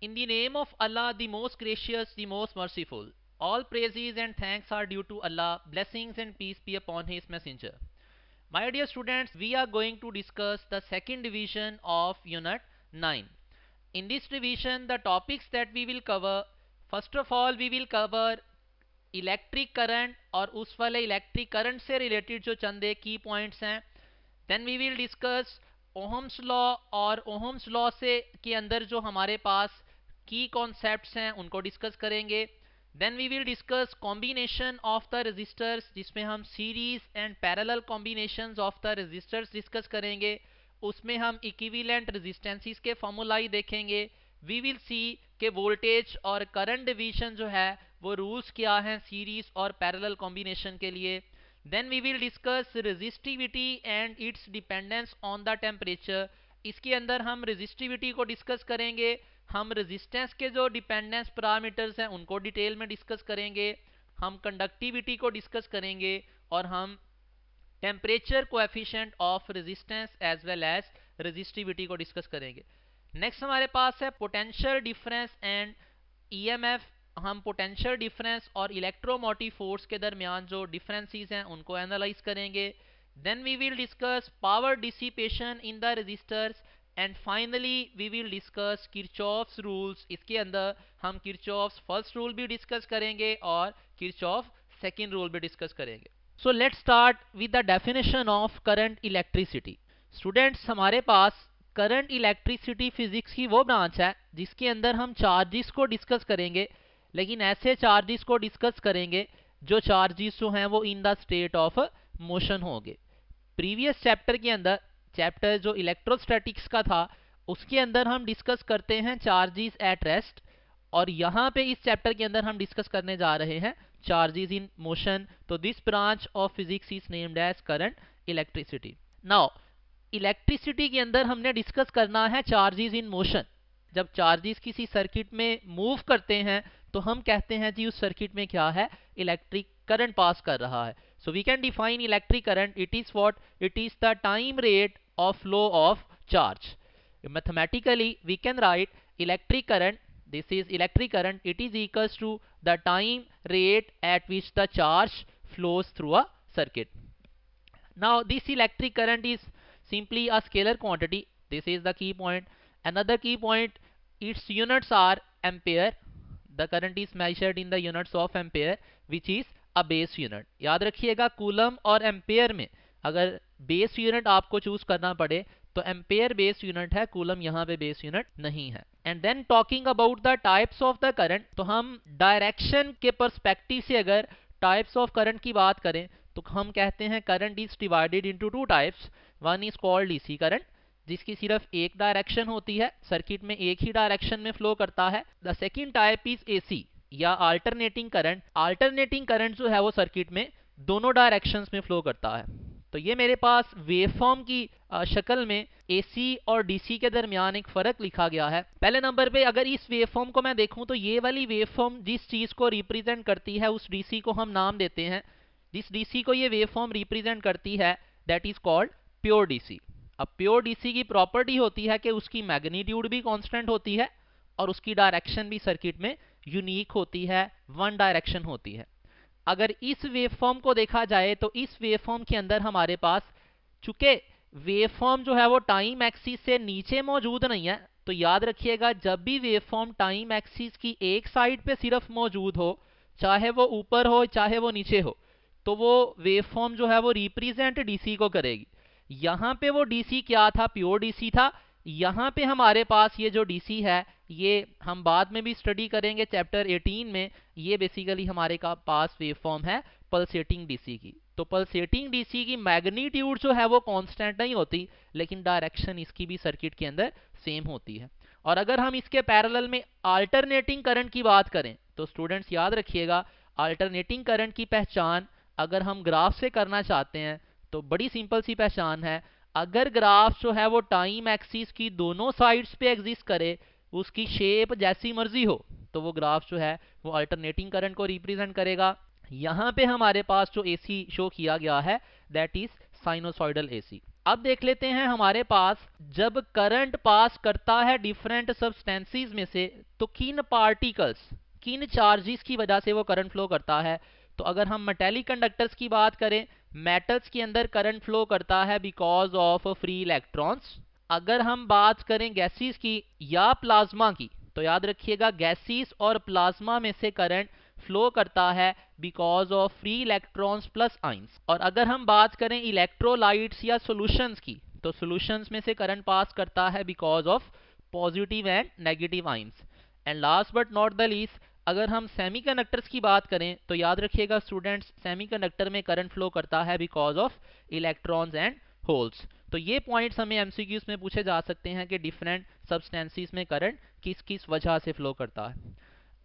In the name of Allah, the most gracious, the most merciful. All praises and thanks are due to Allah. Blessings and peace be upon His messenger. My dear students, we are going to discuss the second division of Unit 9. In this division, the topics that we will cover, first of all, we will cover electric current और उस वाले electric current से related जो चंद की points हैं. Then we will discuss Ohm's law, और Ohm's law से के अंदर जो हमारे पास की कॉन्सेप्ट्स हैं उनको डिस्कस करेंगे. Then we will discuss combination of the resistors, जिसमें हम series and parallel combinations of the resistors discuss करेंगे. उसमें हम इक्विवेलेंट रेजिस्टेंसेस के फॉर्मूलाई देखेंगे. वी विल सी कि वोल्टेज और करंट डिवीजन जो है वो रूल्स क्या हैं सीरीज और पैरेलल कॉम्बिनेशन के लिए. Then we will discuss resistivity and its dependence on the temperature. इसके अंदर हम रेजिस्टिविटी को डिस्कस करेंगे, हम रेजिस्टेंस के जो डिपेंडेंस पैरामीटर्स हैं उनको डिटेल में डिस्कस करेंगे, हम कंडक्टिविटी को डिस्कस करेंगे, और हम temperature coefficient of resistance as well as resistivity को डिस्कस करेंगे. नेक्स्ट हमारे पास है पोटेंशियल डिफरेंस एंड ईएमएफ. हम पोटेंशियल डिफरेंस और इलेक्ट्रोमोटिव फोर्स के दरमियान जो डिफरेंसेस हैं उनको एनालाइज करेंगे. Then we will discuss power dissipation in the resistors, and finally we will discuss Kirchhoff's rules. इसके अंदर हम किरचॉफ्स फर्स्ट रूल भी डिस्कस करेंगे और किरचॉफ सेकेंड रूल भी डिस्कस करेंगे. So let's start with the definition of current electricity. Students, हमारे पास करंट इलेक्ट्रिसिटी फिजिक्स की वो ब्रांच है जिसके अंदर हम चार्जेस को डिस्कस करेंगे, लेकिन ऐसे चार्जेस को डिस्कस करेंगे जो चार्जेस जो हैं वो in the state of motion होंगे. प्रीवियस चैप्टर के अंदर, चैप्टर जो इलेक्ट्रोस्टैटिक्स का था, उसके अंदर हम डिस्कस करते हैं चार्जेस एट रेस्ट, और यहाँ पे इस चैप्टर के अंदर हम डिस्कस करने जा रहे हैं चार्जेस इन मोशन. तो this branch of physics is named as current electricity. Now electricity के अंदर हमने डिस्कस करना है चार्जेस इन मोशन. जब चार्जेस किसी सर्किट में मूव करते हैं तो हम कहते हैं जी उस सर्किट में क्या है, इलेक्ट्रिक करंट पास कर रहा है. So we can define electric current, it is what, it is the time rate of flow of charge. Mathematically we can write electric current, this is electric current, it is equals to the time rate at which the charge flows through a circuit. Now this electric current is simply a scalar quantity. This is the key point. Another key point, its units are ampere. The current is measured in the units of ampere, which is a base unit. याद रखिएगा coulomb और ampere में अगर base unit आपको choose करना पड़े तो ampere base unit है, कूलम यहाँ पे बेस यूनिट नहीं है. And then talking about the types of the current, तो हम डायरेक्शन के पर्सपेक्टिव से अगर टाइप्स ऑफ करंट की बात करें तो हम कहते हैं current is divided into two types. One is called DC current, जिसकी सिर्फ एक डायरेक्शन होती है, सर्किट में एक ही डायरेक्शन में फ्लो करता है. The second type is AC या अल्टरनेटिंग करंट. अल्टरनेटिंग करंट जो है वो सर्किट में दोनों डायरेक्शंस में फ्लो करता है. तो ये मेरे पास वेवफॉर्म की शक्ल में एसी और डीसी के दरमियान एक फर्क लिखा गया है. पहले नंबर पे अगर इस वेवफॉर्म को मैं देखूं तो ये वाली वेवफॉर्म जिस चीज को रिप्रेजेंट करती है उस डीसी को हम नाम देते हैं, जिस डीसी को ये वेवफॉर्म रिप्रेजेंट करती है that is called pure DC. अब प्योर डीसी की प्रॉपर्टी होती है कि उसकी मैग्नीट्यूड भी कांस्टेंट होती है और उसकी डायरेक्शन भी सर्किट में यूनिक होती है, वन डायरेक्शन होती है. अगर इस वेवफॉर्म को देखा जाए तो इस वेवफॉर्म के अंदर हमारे पास, चूंकि वेवफॉर्म जो है वो टाइम एक्सिस से नीचे मौजूद नहीं है, तो याद रखिएगा जब भी वेवफॉर्म टाइम एक्सिस की एक साइड पे सिर्फ मौजूद हो, चाहे वो ऊपर हो चाहे वो नीचे हो, तो वो वेवफॉर्म जो है वो रिप्रेजेंट डीसी को करेगी. यहाँ पे वो डीसी क्या था, प्योर डीसी था. यहाँ पे हमारे पास ये जो डीसी है, ये हम बाद में भी स्टडी करेंगे चैप्टर 18 में, ये बेसिकली हमारे का पास वेवफॉर्म है पल्सेटिंग डीसी की. तो पल्सेटिंग डीसी की मैग्नीट्यूड जो है वो कांस्टेंट नहीं होती, लेकिन डायरेक्शन इसकी भी सर्किट के अंदर सेम होती है. और अगर हम इसके पैरेलल में अल्टरनेटिंग करंट की बात करें तो स्टूडेंट्स याद रखिएगा अल्टरनेटिंग करंट की पहचान अगर हम ग्राफ से करना चाहते हैं तो बड़ी सिंपल सी पहचान है. अगर ग्राफ जो है वो टाइम एक्सिस की दोनों साइड्स पे एग्जिस्ट करे, उसकी शेप जैसी मर्जी हो, तो वो ग्राफ जो है वो अल्टरनेटिंग करंट को रिप्रेजेंट करेगा. यहाँ पे हमारे पास जो एसी शो किया गया है दैट इज साइनोसॉइडल एसी. अब देख लेते हैं हमारे पास जब करंट पास करता है डिफरेंट सब्सटेंसेस में से तो किन पार्टिकल्स, किन चार्जेस की वजह से वो करंट फ्लो करता है। तो अगर हम मेटेलिक कंडक्टर्स की बात करें, मेटल्स के अंदर करंट फ्लो करता है बिकॉज ऑफ फ्री इलेक्ट्रॉन्स। अगर हम बात करें गैसेस की या प्लाज्मा की, तो याद रखिएगा गैसेस और प्लाज्मा में से करंट फ्लो करता है because of free electrons plus ions. और अगर हम बात करें इलेक्ट्रोलाइट्स या सॉल्यूशंस की, तो सॉल्यूशंस में से करंट पास करता है because of positive and negative ions. And last but not the least, अगर हम सेमीकंडक्टर्स की बात करें तो याद रखिएगा स्टूडेंट्स, सेमीकंडक्टर में करंट फ्लो करता है because of electrons and holes. तो ये पॉइंट्स हमें एमसीक्यूज में पूछे जा सकते हैं कि डिफरेंट सब्सटेंसेस में करंट किस किस वजह से फ्लो करता है।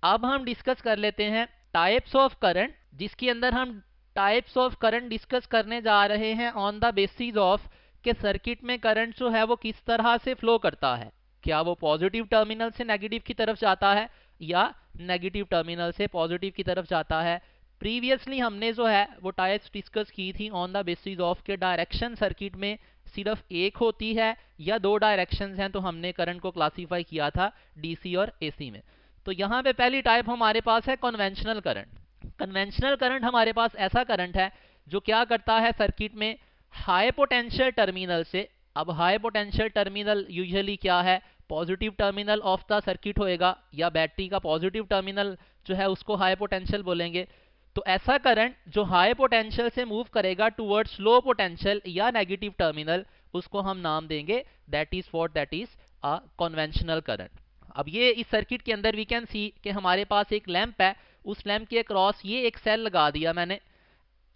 अब हम डिस्कस कर लेते हैं टाइप्स ऑफ करंट, जिसके अंदर हम टाइप्स ऑफ करंट डिस्कस करने जा रहे हैं ऑन द बेसिस ऑफ कि सर्किट में करंट जो है वो किस तरह से फ्लो करता है। क्या वो पॉजिटिव टर्मिनल से नेगेटिव की तरफ जाता है या नेगेटिव टर्मिनल से पॉजिटिव की तरफ जाता है। प्रीवियसली हमने जो है वो टाइप्स डिस्कस की थी ऑन द बेसिस ऑफ के डायरेक्शन सर्किट में सिर्फ एक होती है या दो डायरेक्शंस हैं, तो हमने करंट को क्लासीफाई किया था डीसी और एसी में। तो यहाँ पे पहली टाइप हमारे पास है कन्वेंशनल करंट। कन्वेंशनल करंट हमारे पास ऐसा करंट है जो क्या करता है सर्किट में हाई पोटेंशियल टर्मिनल से। अब हाई पोटेंशियल टर्मिनल यूजुअली क्या है, positive terminal of the circuit होएगा या बैटरी का पॉजिटिव टर्मिनल जो है उसको हाई पोटेंशियल बोलेंगे। तो ऐसा करंट जो हाई पोटेंशियल से मूव करेगा टुवर्ड्स लो पोटेंशियल या नेगेटिव टर्मिनल, उसको हम नाम देंगे that is a conventional current. अब ये इस सर्किट के अंदर वी कैन सी कि हमारे पास एक लैंप है, उस लैंप के अक्रॉस ये एक सेल लगा दिया मैंने।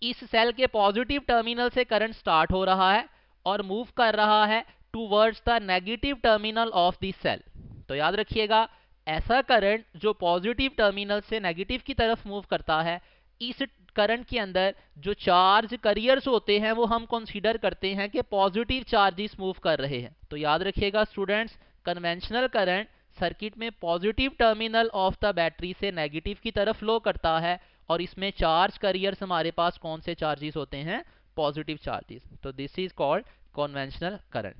इस सेल के पॉजिटिव टर्मिनल से करंट स्टार्ट हो रहा है और मूव कर रहा है towards the negative terminal of this cell. तो याद रखिएगा ऐसा करंट जो पॉजिटिव टर्मिनल से नेगेटिव की तरफ मूव करता है, इस करंट के अंदर जो चार्ज करियर्स होते हैं वो हम कंसीडर करते हैं कि पॉजिटिव चार्जेस मूव कर रहे हैं। तो याद रखिएगा स्टूडेंट्स, कन्वेंशनल करंट सर्किट में positive terminal of the battery से नेगेटिव की तरफ फ्लो करता है और इसमें चार्ज करियर्स हमारे पास कौन से चार्जेस होते हैं, पॉजिटिव चार्जेस। तो this is called conventional current.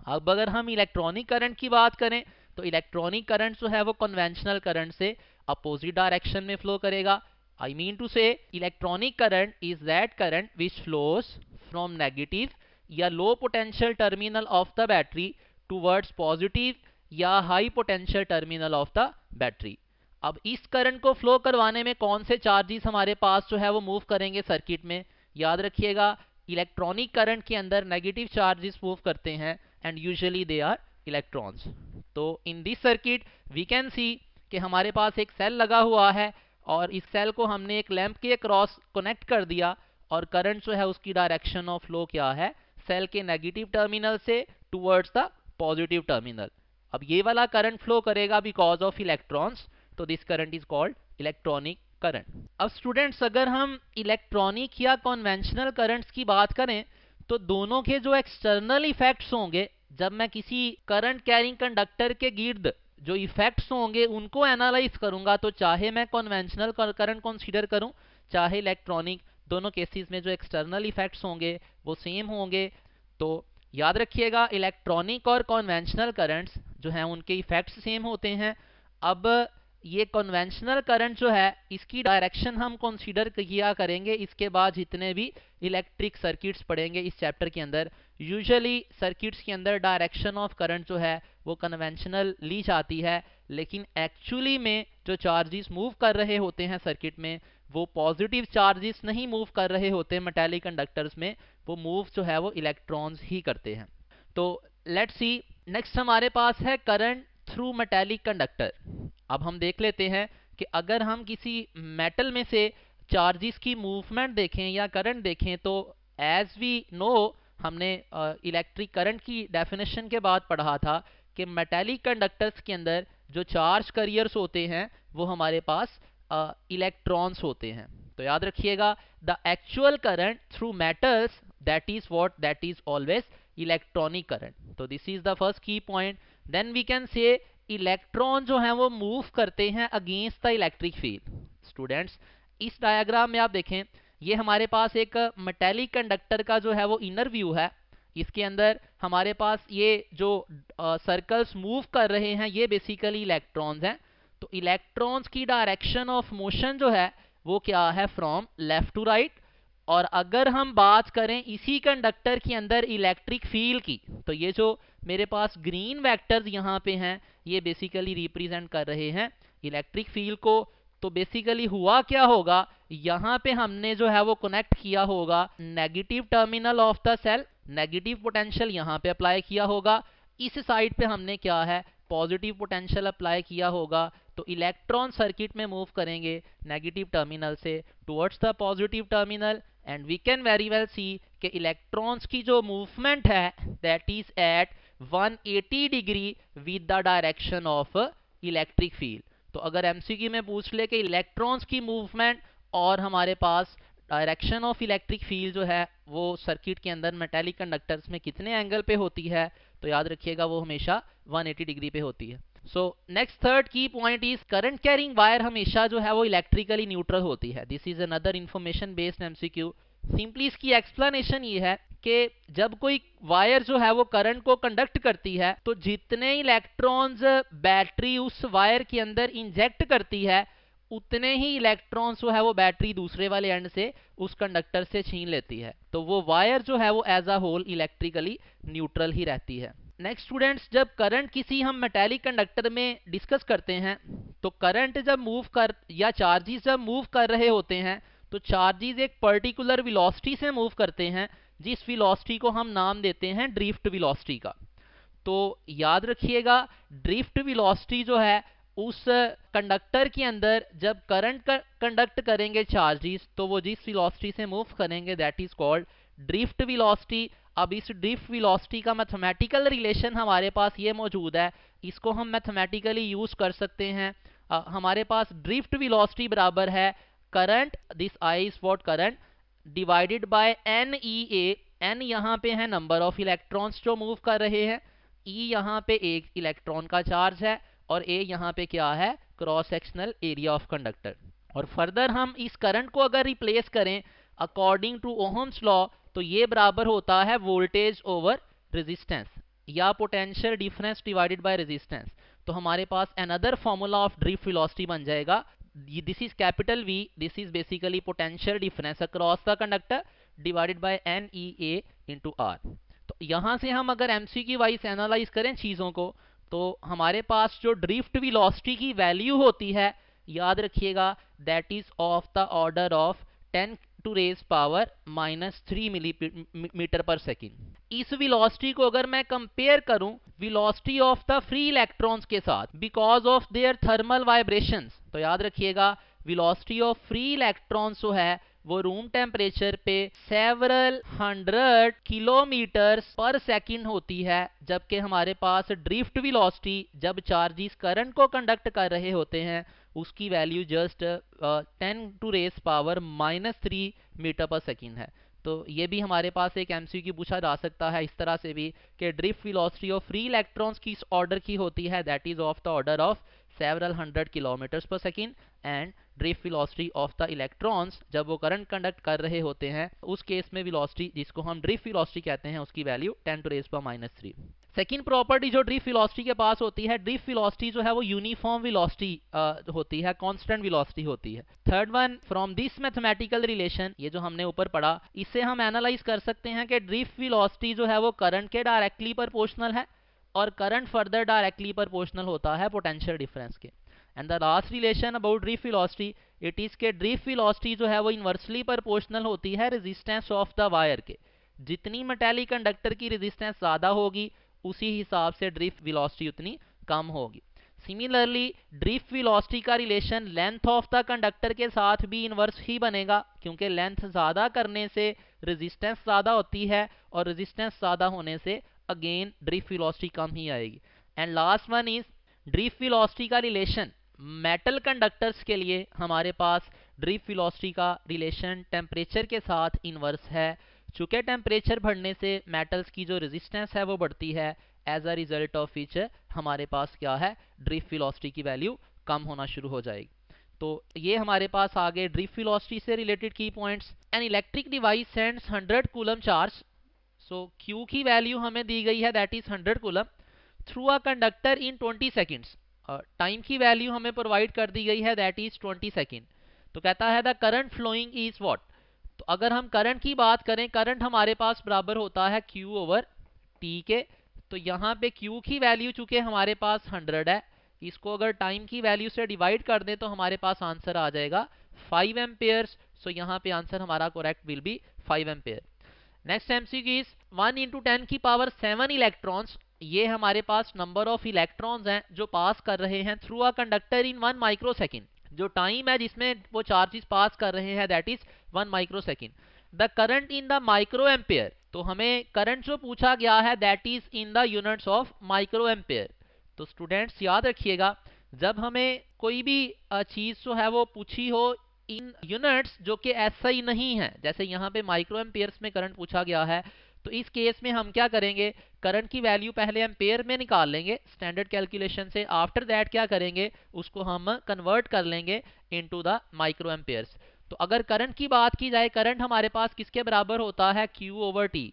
अब अगर हम इलेक्ट्रॉनिक करंट की बात करें तो इलेक्ट्रॉनिक करंट जो है वो कन्वेंशनल करंट से अपोजिट डायरेक्शन में फ्लो करेगा। I mean to say electronic current is that current which flows from negative या low potential terminal of the battery towards positive या high potential terminal of the battery। अब इस current को flow करवाने में कौन से चार्जेस हमारे पास जो है वो मूव करेंगे सर्किट में। याद रखिएगा इलेक्ट्रॉनिक करंट के अंदर नेगेटिव चार्जेस मूव करते हैं and usually they are electrons. तो in this circuit we can see कि हमारे पास एक सेल लगा हुआ है और इस सेल को हमने एक लैंप के क्रॉस कनेक्ट कर दिया और करंट जो है उसकी डायरेक्शन ऑफ फ्लो क्या है, सेल के नेगेटिव टर्मिनल से टुवर्ड्स द पॉजिटिव टर्मिनल। अब ये वाला करंट फ्लो करेगा बिकॉज ऑफ इलेक्ट्रॉन्स, तो this current is called electronic current. अब स्टूडेंट्स अगर हम इलेक्ट्रॉनिक या कन्वेंशनल करंट्स की बात करें तो दोनों के जो एक्सटर्नल इफेक्ट्स होंगे, जब मैं किसी करंट कैरिंग कंडक्टर के गिर्द जो इफेक्ट्स होंगे उनको एनालाइज करूंगा, तो चाहे मैं कन्वेंशनल करंट कंसीडर करूं चाहे इलेक्ट्रॉनिक, दोनों केसेस में जो एक्सटर्नल इफेक्ट्स होंगे वो सेम होंगे। तो याद रखिएगा इलेक्ट्रॉनिक और कन्वेंशनल करंट्स जो हैं उनके इफेक्ट्स सेम होते हैं। अब ये कन्वेंशनल करंट जो है इसकी डायरेक्शन हम कंसीडर किया करेंगे इसके बाद जितने भी इलेक्ट्रिक सर्किट्स पढ़ेंगे इस चैप्टर के अंदर। यूजुअली सर्किट्स के अंदर डायरेक्शन ऑफ करंट जो है वो कन्वेंशनल ली जाती है, लेकिन एक्चुअली में जो चार्जेस मूव कर रहे होते हैं सर्किट में वो पॉजिटिव चार्जेस नहीं मूव कर रहे होते मेटेलिक कंडक्टर्स में, वो मूव जो है वो इलेक्ट्रॉन्स ही करते हैं। तो लेट्स सी नेक्स्ट हमारे पास है करंट थ्रू मेटेलिक कंडक्टर। अब हम देख लेते हैं कि अगर हम किसी मेटल में से चार्जेस की मूवमेंट देखें या करंट देखें तो एज वी नो, हमने इलेक्ट्रिक करंट की डेफिनेशन के बाद पढ़ा था कि मेटेलिक कंडक्टर्स के अंदर जो चार्ज करियर्स होते हैं वो हमारे पास इलेक्ट्रॉन्स होते हैं। तो याद रखिएगा the actual current through metals that is what, that is always electronic current. तो this is the first key point. Then we can say electron जो है वो मूव करते हैं against the electric field. Students इस डायग्राम में आप देखें, ये हमारे पास एक मेटेलिक कंडक्टर का जो है वो इनर व्यू है इसके अंदर हमारे पास ये जो सर्कल्स मूव कर रहे हैं ये बेसिकली इलेक्ट्रॉन्स हैं। तो इलेक्ट्रॉन्स की डायरेक्शन ऑफ मोशन जो है वो क्या है, फ्रॉम लेफ्ट टू राइट। और अगर हम बात करें इसी कंडक्टर के अंदर इलेक्ट्रिक फील्ड की, तो ये जो मेरे पास ग्रीन वेक्टर्स यहाँ पे हैं ये बेसिकली रिप्रेजेंट कर रहे हैं इलेक्ट्रिक फील्ड को। तो बेसिकली हुआ क्या होगा, यहाँ पे हमने जो है वो कनेक्ट किया होगा negative terminal of the cell, negative potential यहाँ पे अप्लाई किया होगा। इस साइड पे हमने क्या है, पॉजिटिव पोटेंशियल अप्लाई किया होगा। तो इलेक्ट्रॉन सर्किट में मूव करेंगे नेगेटिव टर्मिनल से towards the positive terminal, and we can very well see कि इलेक्ट्रॉन्स की जो मूवमेंट है that is at 180 degree with the direction of electric field. तो अगर एमसीक्यू में पूछ ले कि इलेक्ट्रॉन्स की मूवमेंट और हमारे पास डायरेक्शन ऑफ इलेक्ट्रिक फील्ड जो है वो सर्किट के अंदर मेटालिक कंडक्टर्स में कितने एंगल पे होती है, तो याद रखिएगा वो हमेशा 180 डिग्री पे होती है। सो नेक्स्ट थर्ड की point is current carrying wire हमेशा जो है वो इलेक्ट्रिकली न्यूट्रल होती है। This is another information based MCQ. Simply इसकी एक्सप्लेनेशन ये है कि जब कोई वायर जो है वो करंट को कंडक्ट करती है तो जितने इलेक्ट्रॉन्स बैटरी उस वायर के अंदर इंजेक्ट करती है उतने ही इलेक्ट्रॉन्स जो है वो बैटरी दूसरे वाले एंड से उस कंडक्टर से छीन लेती है। तो वो वायर जो है वो as a whole electrically neutral ही रहती है। नेक्स्ट स्टूडेंट्स, जब करंट किसी हम मेटालिक कंडक्टर में डिस्कस करते हैं तो करंट जब मूव कर या चार्जेस जब मूव कर रहे होते हैं तो चार्जेस एक पर्टिकुलर वेलोसिटी से मूव करते हैं, जिस वेलोसिटी को हम नाम देते हैं ड्रिफ्ट वेलोसिटी का। तो याद रखिएगा ड्रिफ्ट वेलोसिटी जो है उस कंडक्टर के अंदर जब करंट कंडक्ट करेंगे चार्जेस तो वो जिस वेलोसिटी से मूव करेंगे that is called drift velocity. अब इस ड्रिफ्ट वेलोसिटी का मैथमेटिकल रिलेशन हमारे पास ये मौजूद है, इसको हम मैथमेटिकली यूज कर सकते हैं। हमारे पास ड्रिफ्ट वेलोसिटी बराबर है current, this I is what current, divided by n e A. N यहाँ पे है नंबर ऑफ इलेक्ट्रॉन्स जो मूव कर रहे हैं, ई यहाँ पे एक इलेक्ट्रॉन का चार्ज है और ए यहाँ पे क्या है, cross sectional area of conductor. और फर्दर हम इस करंट को अगर रिप्लेस करें अकॉर्डिंग टू ओहम्स लॉ तो ये बराबर होता है वोल्टेज ओवर रेजिस्टेंस या potential difference divided by resistance. तो हमारे पास another formula of drift velocity बन जाएगा, this is capital V, this is basically potential difference across the conductor divided by n e A into R. तो यहाँ से हम अगर एमसीक्यू वाइज एनालाइज करें चीज़ों को तो हमारे पास जो ड्रिफ्ट वेलोसिटी की वैल्यू होती है याद रखिएगा that is of the order of 10 to raise power -3 millimetre per second. इस वेलोसिटी को अगर मैं कंपेयर करूं velocity of the free electrons के साथ because of their thermal vibrations, तो याद रखिएगा वेलोसिटी ऑफ फ्री इलेक्ट्रॉन्स जो है वो रूम टेम्परेचर पे सेवरल 100 किलोमीटर पर सेकेंड होती है, जबकि हमारे पास ड्रिफ्ट वेलोसिटी जब चार्जेस करंट को कंडक्ट कर रहे होते हैं उसकी value just 10 to raise power -3 metre per second है। तो ये भी हमारे पास एक एमसीक्यू पूछा जा सकता है इस तरह से भी कि drift velocity of free electrons किस ऑर्डर की होती है, that is of the order of several 100 kilometre पर second, and drift velocity of the electrons जब वो करंट कंडक्ट कर रहे होते हैं उस केस में वेलोसिटी जिसको हम ड्रिफ्ट वेलोसिटी कहते हैं उसकी value 10 to raise power -3। Second property जो ड्रिफ्ट वेलोसिटी के पास होती है, ड्रिफ्ट वेलोसिटी जो है वो यूनिफॉर्म वेलोसिटी होती है, कांस्टेंट वेलोसिटी होती है। Third one, from this mathematical relation, ये जो हमने ऊपर पढ़ा इससे हम एनालाइज कर सकते हैं कि ड्रिफ्ट वेलोसिटी जो है वो करंट के डायरेक्टली प्रोपोर्शनल है और करंट फर्दर डायरेक्टली प्रोपोर्शनल होता है पोटेंशियल डिफरेंस के। And the last relation about drift velocity it is के ड्रिफ्ट वेलोसिटी जो है वो इनवर्सली प्रोपोर्शनल होती है रेजिस्टेंस ऑफ द वायर के। जितनी मेटालिक कंडक्टर की रेजिस्टेंस ज़्यादा होगी उसी हिसाब से ड्रिफ्ट वेलोसिटी उतनी कम होगी। सिमिलरली ड्रिफ्ट वेलोसिटी का relation length of the conductor के साथ भी इनवर्स ही बनेगा, क्योंकि लेंथ ज़्यादा करने से रेजिस्टेंस ज़्यादा होती है और रेजिस्टेंस ज़्यादा होने से अगेन ड्रिफ्ट वेलोसिटी कम ही आएगी। And last one is drift velocity का रिलेशन मेटल कंडक्टर्स के लिए हमारे पास ड्रिफ्ट वेलोसिटी का रिलेशन टेम्परेचर के साथ इनवर्स है। चूंकि टेम्परेचर बढ़ने से मेटल्स की जो रेजिस्टेंस है वो बढ़ती है, as a result of which हमारे पास क्या है, ड्रिफ्ट वेलोसिटी की वैल्यू कम होना शुरू हो जाएगी। तो ये हमारे पास आगे ड्रिफ्ट वेलोसिटी से related key points. An electric device sends 100 coulomb charge so Q की वैल्यू हमें दी गई है that is 100 coulomb through a conductor in 20 seconds. Time की वैल्यू हमें प्रोवाइड कर दी गई है दैट इज 20 सेकेंड। तो कहता है the current following is what. तो अगर हम करंट की बात करें, करंट हमारे पास बराबर होता है Q ओवर T के। तो यहाँ पे Q की वैल्यू चूंकि हमारे पास 100 है, इसको अगर टाइम की वैल्यू से डिवाइड कर दें तो हमारे पास आंसर आ जाएगा 5 एम्पेयर्स। सो यहाँ पे आंसर हमारा correct will be 5 ampere. Next MCQ is 1 into 10 की पावर 7 इलेक्ट्रॉन्स। ये हमारे पास नंबर ऑफ इलेक्ट्रॉन्स हैं जो पास कर रहे हैं through a conductor in 1 micro second. जो टाइम है जिसमें वो चार्जेस पास कर रहे हैं that is 1 micro second. The current in the micro ampere. तो हमें करंट जो पूछा गया है that is in the units of micro ampere. तो स्टूडेंट्स याद रखिएगा, जब हमें कोई भी चीज जो है वो पूछी हो इन यूनिट्स जो कि ऐसा ही नहीं है, जैसे यहाँ पे माइक्रो एम्पेयर्स में करंट पूछा गया है, तो इस केस में हम क्या करेंगे, करंट की वैल्यू पहले एम्पेयर में निकाल लेंगे स्टैंडर्ड कैलकुलेशन से। आफ्टर दैट क्या करेंगे, उसको हम कन्वर्ट कर लेंगे इनटू द माइक्रो एम्पेयर्स। तो अगर करंट की बात की जाए, करंट हमारे पास किसके बराबर होता है, Q ओवर T।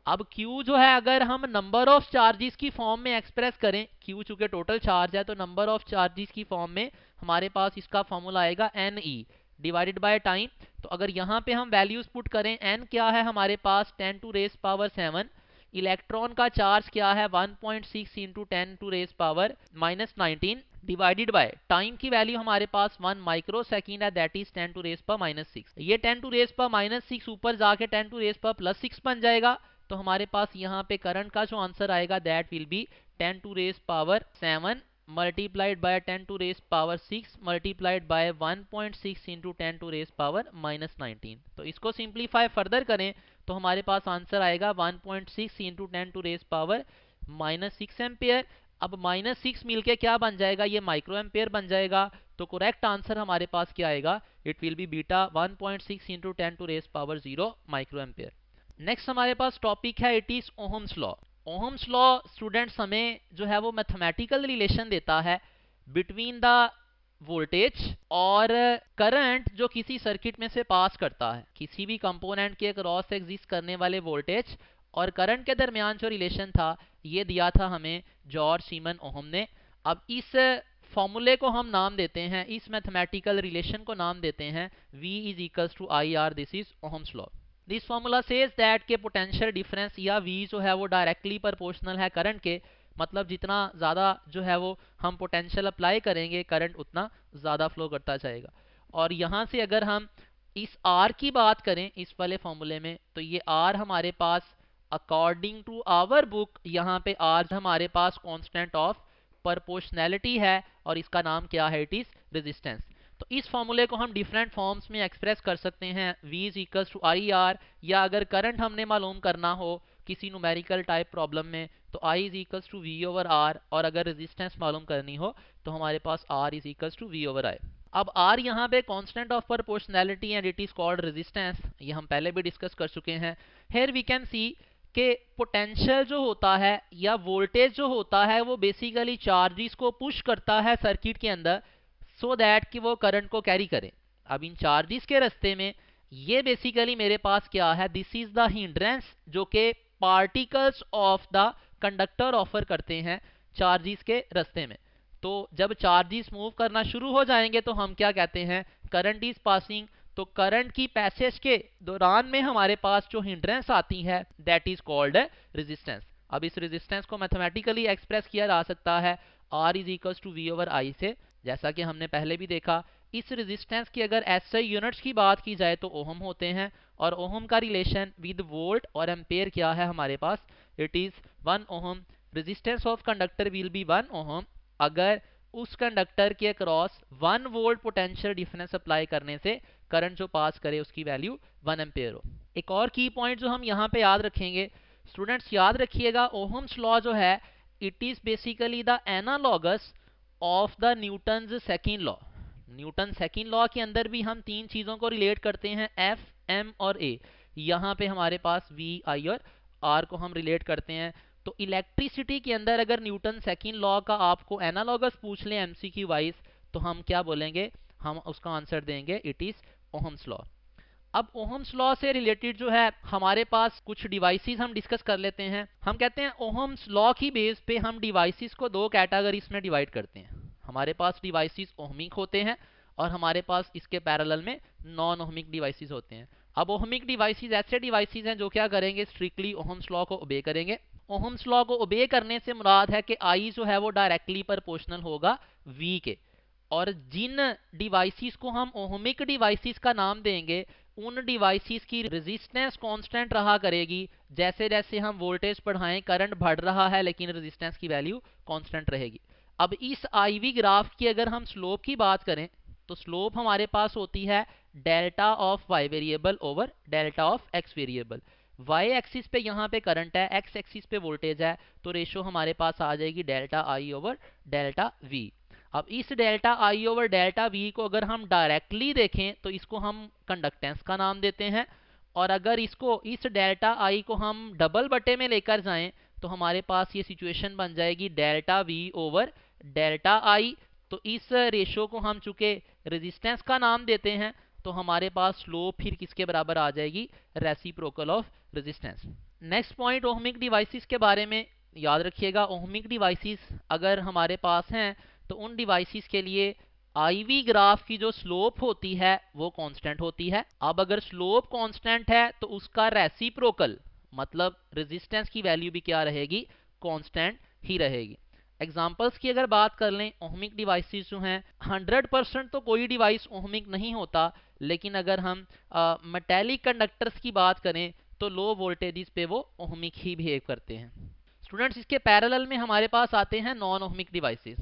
अब Q जो है अगर हम नंबर ऑफ चार्जेस की फॉर्म में एक्सप्रेस करें, Q चूंकि टोटल चार्ज है तो नंबर ऑफ चार्जेस की फॉर्म में हमारे पास इसका फॉर्मूला आएगा NE डिवाइडेड बाय टाइम। तो अगर यहाँ पे हम वैल्यूज पुट करें, n क्या है हमारे पास 10 टू रेज पावर 7, इलेक्ट्रॉन का चार्ज क्या है 1.6 into 10 to raise power -19 divided by time की वैल्यू हमारे पास 1 माइक्रो सेकेंड है that is 10 to raise power -6। ये 10 टू रेज पावर -6 ऊपर जाके 10 टू रेज पावर +6 बन जाएगा। तो हमारे पास यहाँ पे करंट का जो आंसर आएगा that will be 10 to raise power 7 multiplied by 10 to raise power 6 multiplied by 1.6 into 10 to raise power -19। तो इसको सिंप्लीफाई फर्दर करें तो हमारे पास आंसर आएगा 1.6 into 10 to raise power -6 ampere. अब -6 मिलके क्या बन जाएगा, ये माइक्रो एम्पेयर बन जाएगा। तो करेक्ट आंसर हमारे पास क्या आएगा, it will be beta 1.6 into 10 to raise power 0 micro ampere. Next हमारे पास टॉपिक है it is Ohm's law. Ohm's law students हमें जो है वो मैथमेटिकल रिलेशन देता है बिटवीन द वोल्टेज और करंट जो किसी सर्किट में से पास करता है। किसी भी कंपोनेंट के क्रॉस एग्जिस्ट करने वाले वोल्टेज और करंट के दरमियान जो रिलेशन था ये दिया था हमें जॉर्ज सीमन ओहम ने। अब इस फॉर्मूले को हम नाम देते हैं, इस मैथमेटिकल रिलेशन को नाम देते हैं V is equals to IR, this is Ohm's law. This formula says that के पोटेंशियल डिफरेंस या V जो है वो डायरेक्टली प्रोपोर्शनल है करंट के। मतलब जितना ज़्यादा जो है वो हम पोटेंशियल अप्लाई करेंगे करंट उतना ज़्यादा फ्लो करता जाएगा। और यहाँ से अगर हम इस R की बात करें इस वाले फॉर्मूले में, तो ये R हमारे पास अकॉर्डिंग टू आवर बुक यहाँ पे R हमारे पास कांस्टेंट ऑफ प्रोपोर्शनैलिटी है और इसका नाम क्या है, इट इज रेजिस्टेंस। तो इस फॉर्मूले को हम डिफरेंट फॉर्म्स में एक्सप्रेस कर सकते हैं, V is equals to IR, या अगर करंट हमने मालूम करना हो किसी न्यूमेरिकल टाइप प्रॉब्लम में तो I is equals to V over R, और अगर रेजिस्टेंस मालूम करनी हो तो हमारे पास R is equals to V over I। अब R यहाँ पे constant of proportionality and it is called resistance, ये हम पहले भी डिस्कस कर चुके हैं। हियर वी कैन सी कि पोटेंशियल जो होता है या वोल्टेज जो होता है वो बेसिकली चार्जेस को पुश करता है सर्किट के अंदर सो दैट कि वो करंट को कैरी करें। अब इन चार्जेस के रास्ते में ये बेसिकली मेरे पास क्या है, दिस इज द हिंड्रेंस जो कि particles of the conductor offer करते हैं चार्जेस के रास्ते में। तो जब चार्जेस मूव करना शुरू हो जाएंगे तो हम क्या कहते हैं, करंट इज पासिंग। तो करंट की पैसेज के दौरान में हमारे पास जो हिंड्रेंस आती है दैट इज कॉल्ड रेजिस्टेंस। अब इस रेजिस्टेंस को मैथमेटिकली एक्सप्रेस किया जा सकता है R is equals to V over I से, जैसा कि हमने पहले भी देखा। इस रेजिस्टेंस की अगर SI यूनिट्स की बात की जाए तो ओहम होते हैं, और ओहम का रिलेशन विद वोल्ट और एम्पेयर क्या है हमारे पास, it is 1 ohm. Resistance of conductor will be 1 ohm अगर उस कंडक्टर के across 1 volt potential difference apply करने से करंट जो पास करे उसकी वैल्यू 1 एम्पेयर हो। एक और की पॉइंट जो हम यहाँ पे याद रखेंगे स्टूडेंट्स, याद रखिएगा ओहम्स लॉ जो है it is basically the analogous of the Newton's second law. Newton second law के अंदर भी हम तीन चीजों को रिलेट करते हैं, F, M और A। यहाँ पे हमारे पास V, I और R को हम रिलेट करते हैं। तो इलेक्ट्रिसिटी के अंदर अगर न्यूटन सेकेंड लॉ का आपको एनालॉगस पूछ लें MCQ वाइज तो हम क्या बोलेंगे, हम उसका आंसर देंगे इट इज ओहम्स लॉ। अब ओहम्स लॉ से रिलेटेड जो है हमारे पास कुछ डिवाइसेस हम डिस्कस कर लेते हैं। हम कहते हैं ओहम्स लॉ की बेस पे हम डिवाइसेस को दो कैटेगरीज में डिवाइड करते हैं। हमारे पास डिवाइसेस ओहमिक होते हैं और हमारे पास इसके पैरेलल में नॉन ओहमिक डिवाइसेस होते हैं। अब ओहमिक डिवाइसेस ऐसे डिवाइसेस हैं जो क्या करेंगे, स्ट्रिक्टली ओहम्स लॉ को ओबे करेंगे। ओहम्स लॉ को ओबे करने से मुराद है कि आई जो है वो डायरेक्टली प्रोपोर्शनल होगा वी के, और जिन डिवाइसेस को हम ओहमिक डिवाइसेस का नाम देंगे उन डिवाइसेस की रेजिस्टेंस कांस्टेंट रहा करेगी। जैसे जैसे हम वोल्टेज बढ़ाएं करंट बढ़ रहा है लेकिन रेजिस्टेंस की वैल्यू कांस्टेंट रहेगी। अब इस आईवी ग्राफ की अगर हम स्लोप की बात करें तो स्लोप हमारे पास होती है delta of Y variable over delta of X variable. Y axis पे यहाँ पे करंट है, एक्स एक्सिस पे वोल्टेज है, तो रेशो हमारे पास आ जाएगी delta I over delta we. अब इस delta I over delta we को अगर हम डायरेक्टली देखें तो इसको हम कंडक्टेंस का नाम देते हैं, और अगर इसको इस डेल्टा आई को हम डबल बटे में लेकर जाएं तो हमारे पास ये सिचुएशन बन जाएगी डेल्टा वी ओवर डेल्टा आई। तो इस रेशो को हम चूंकि रेजिस्टेंस का नाम देते हैं तो हमारे पास स्लोप फिर किसके बराबर आ जाएगी, reciprocal of resistance. Next point ohmic devices के बारे में याद रखिएगा। ओहमिक डिवाइसेस अगर हमारे पास हैं तो उन डिवाइसेस के लिए आईवी ग्राफ की जो स्लोप होती है वो कांस्टेंट होती है। अब अगर स्लोप कांस्टेंट है तो उसका रेसिप्रोकल मतलब रेजिस्टेंस की वैल्यू भी क्या रहेगी, कांस्टेंट ही रहेगी। एग्जांपल्स की अगर बात कर लें, ओहमिक डिवाइसेस जो हैं 100% तो कोई डिवाइस ओहमिक नहीं होता, लेकिन अगर हम मेटेलिक कंडक्टर्स की बात करें तो लो वोल्टेजेस पे वो ओहमिक ही बिहेव करते हैं। स्टूडेंट्स, इसके पैरेलल में हमारे पास आते हैं नॉन ओहमिक डिवाइसेस।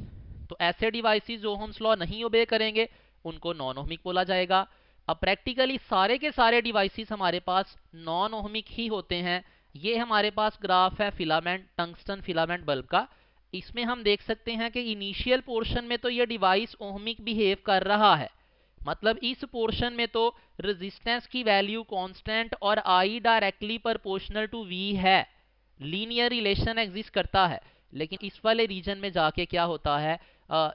तो ऐसे डिवाइसेस जो ओहम्स लॉ नहीं ओबे करेंगे उनको नॉन ओहमिक बोला जाएगा। अब प्रैक्टिकली सारे के सारे डिवाइसेस हमारे पास नॉन ओहमिक ही होते हैं। ये हमारे पास ग्राफ है फिलामेंट टंगस्टन फिलामेंट बल्ब का। इसमें हम देख सकते हैं कि इनिशियल पोर्शन में तो ये डिवाइस ओहमिक बिहेव कर रहा है, मतलब इस पोर्शन में तो रेजिस्टेंस की वैल्यू कांस्टेंट और I directly proportional to V है, लीनियर रिलेशन एग्जिस्ट करता है। लेकिन इस वाले रीजन में जाके क्या होता है,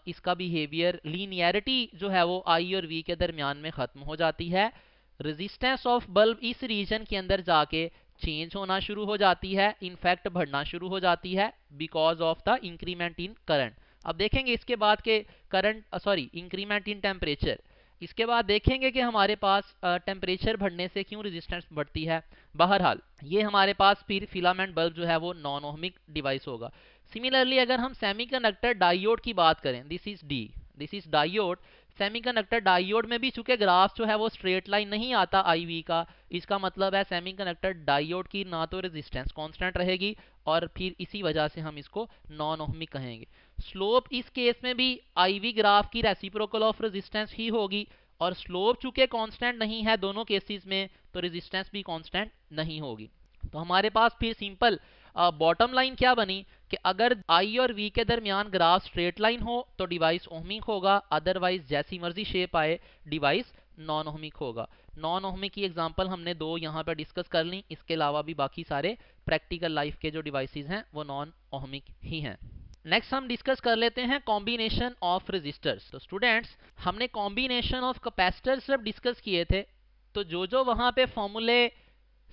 इसका बिहेवियर लीनियरिटी जो है वो आई और वी के दरमियान में खत्म हो जाती है। रेजिस्टेंस ऑफ बल्ब इस रीजन के अंदर जाके चेंज होना शुरू हो जाती है, इनफैक्ट बढ़ना शुरू हो जाती है because of the increment in current. अब देखेंगे इसके बाद के इंक्रीमेंट इन टेम्परेचर। इसके बाद देखेंगे कि हमारे पास टेम्परेचर बढ़ने से क्यों रेजिस्टेंस बढ़ती है। बहरहाल ये हमारे पास फिर फिलामेंट बल्ब जो है वो नॉन ओहमिक डिवाइस होगा। सिमिलरली अगर हम सेमीकंडक्टर डायोड की बात करें, this is diode. Semiconductor diode में भी चूंकि ग्राफ जो है वो स्ट्रेट लाइन नहीं आता आईवी का, इसका मतलब है सेमीकंडक्टर डायोड की ना तो रेजिस्टेंस कांस्टेंट रहेगी और फिर इसी वजह से हम इसको नॉन ओहमिक कहेंगे। स्लोप इस केस में भी आईवी ग्राफ की रेसिप्रोकल ऑफ रेजिस्टेंस ही होगी, और स्लोप चूंकि कांस्टेंट नहीं है दोनों केसेस में तो रेजिस्टेंस भी कांस्टेंट नहीं होगी। तो हमारे पास फिर सिंपल बॉटम लाइन क्या बनी कि अगर आई और वी के दरमियान ग्राफ स्ट्रेट लाइन हो तो डिवाइस ओहमिक होगा, अदरवाइज जैसी मर्जी शेप आए डिवाइस नॉन ओहमिक होगा। नॉन ओहमिक की एग्जांपल हमने दो यहाँ पर डिस्कस कर ली, इसके अलावा भी बाकी सारे प्रैक्टिकल लाइफ के जो डिवाइसेस हैं वो नॉन ओहमिक ही हैं। नेक्स्ट हम डिस्कस कर लेते हैं कॉम्बिनेशन ऑफ रेजिस्टर्स। तो स्टूडेंट्स, हमने कॉम्बिनेशन ऑफ कैपेसिटर्स जब डिस्कस किए थे तो जो वहाँ पे फॉर्मूले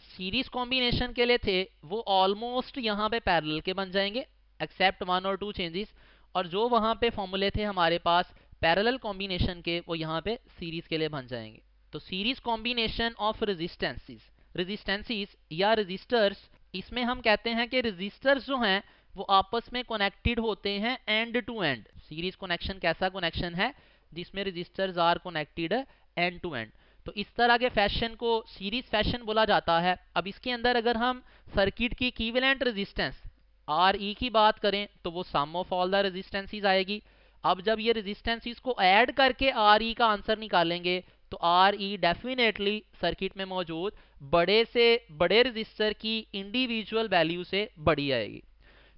सीरीज कॉम्बिनेशन के लिए थे वो ऑलमोस्ट यहाँ पे पैरेलल के बन जाएंगे एक्सेप्ट 1 और 2 चेंजेस, और जो वहाँ पे फॉर्मूले थे हमारे पास पैरेलल कॉम्बिनेशन के वो यहाँ पे सीरीज के लिए बन जाएंगे। तो सीरीज कॉम्बिनेशन ऑफ रेजिस्टेंसेस या रेजिस्टर्स, इसमें हम कहते हैं कि रेजिस्टर्स जो हैं वो आपस में कनेक्टेड होते हैं end to end. Series connection कैसा कनेक्शन है, जिसमें resistors are connected end to end. तो इस तरह के फैशन को सीरीज फैशन बोला जाता है। अब इसके अंदर अगर हम सर्किट की इक्विवेलेंट रेजिस्टेंस आर ई की बात करें तो वो सम ऑफ ऑल द रेजिस्टेंसेस आएगी। अब जब ये रेजिस्टेंसेस को ऐड करके आर ई का आंसर निकालेंगे तो आर ई डेफिनेटली सर्किट में मौजूद बड़े से बड़े रेजिस्टर की इंडिविजुअल वैल्यू से बड़ी आएगी।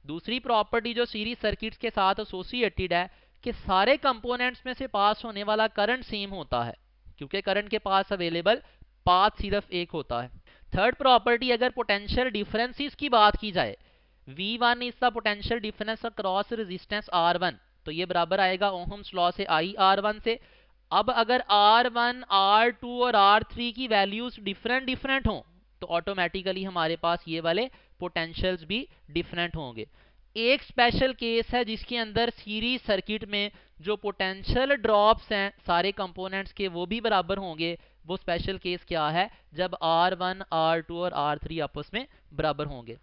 दूसरी प्रॉपर्टी जो सीरीज सर्किट्स के साथ एसोसिएटेड है कि सारे कंपोनेंट्स में से पास होने वाला करंट सेम होता है, क्योंकि करंट के पास अवेलेबल पाथ सिर्फ एक होता है। थर्ड प्रॉपर्टी, अगर पोटेंशियल डिफरेंसेस की बात की जाए, V1 is the potential difference across resistance R1, तो ये बराबर आएगा ओहम्स लॉ से I R1 से। अब अगर R1, R2 और R3 की वैल्यूज डिफरेंट हों तो ऑटोमेटिकली हमारे पास ये वाले पोटेंशियल्स भी डिफरेंट होंगे। एक स्पेशल केस है जिसके अंदर सीरीज सर्किट में जो पोटेंशियल ड्रॉप्स हैं सारे कंपोनेंट्स के वो भी बराबर होंगे। वो स्पेशल केस क्या है? जब R1, R2 और R3 आपस में बराबर होंगे।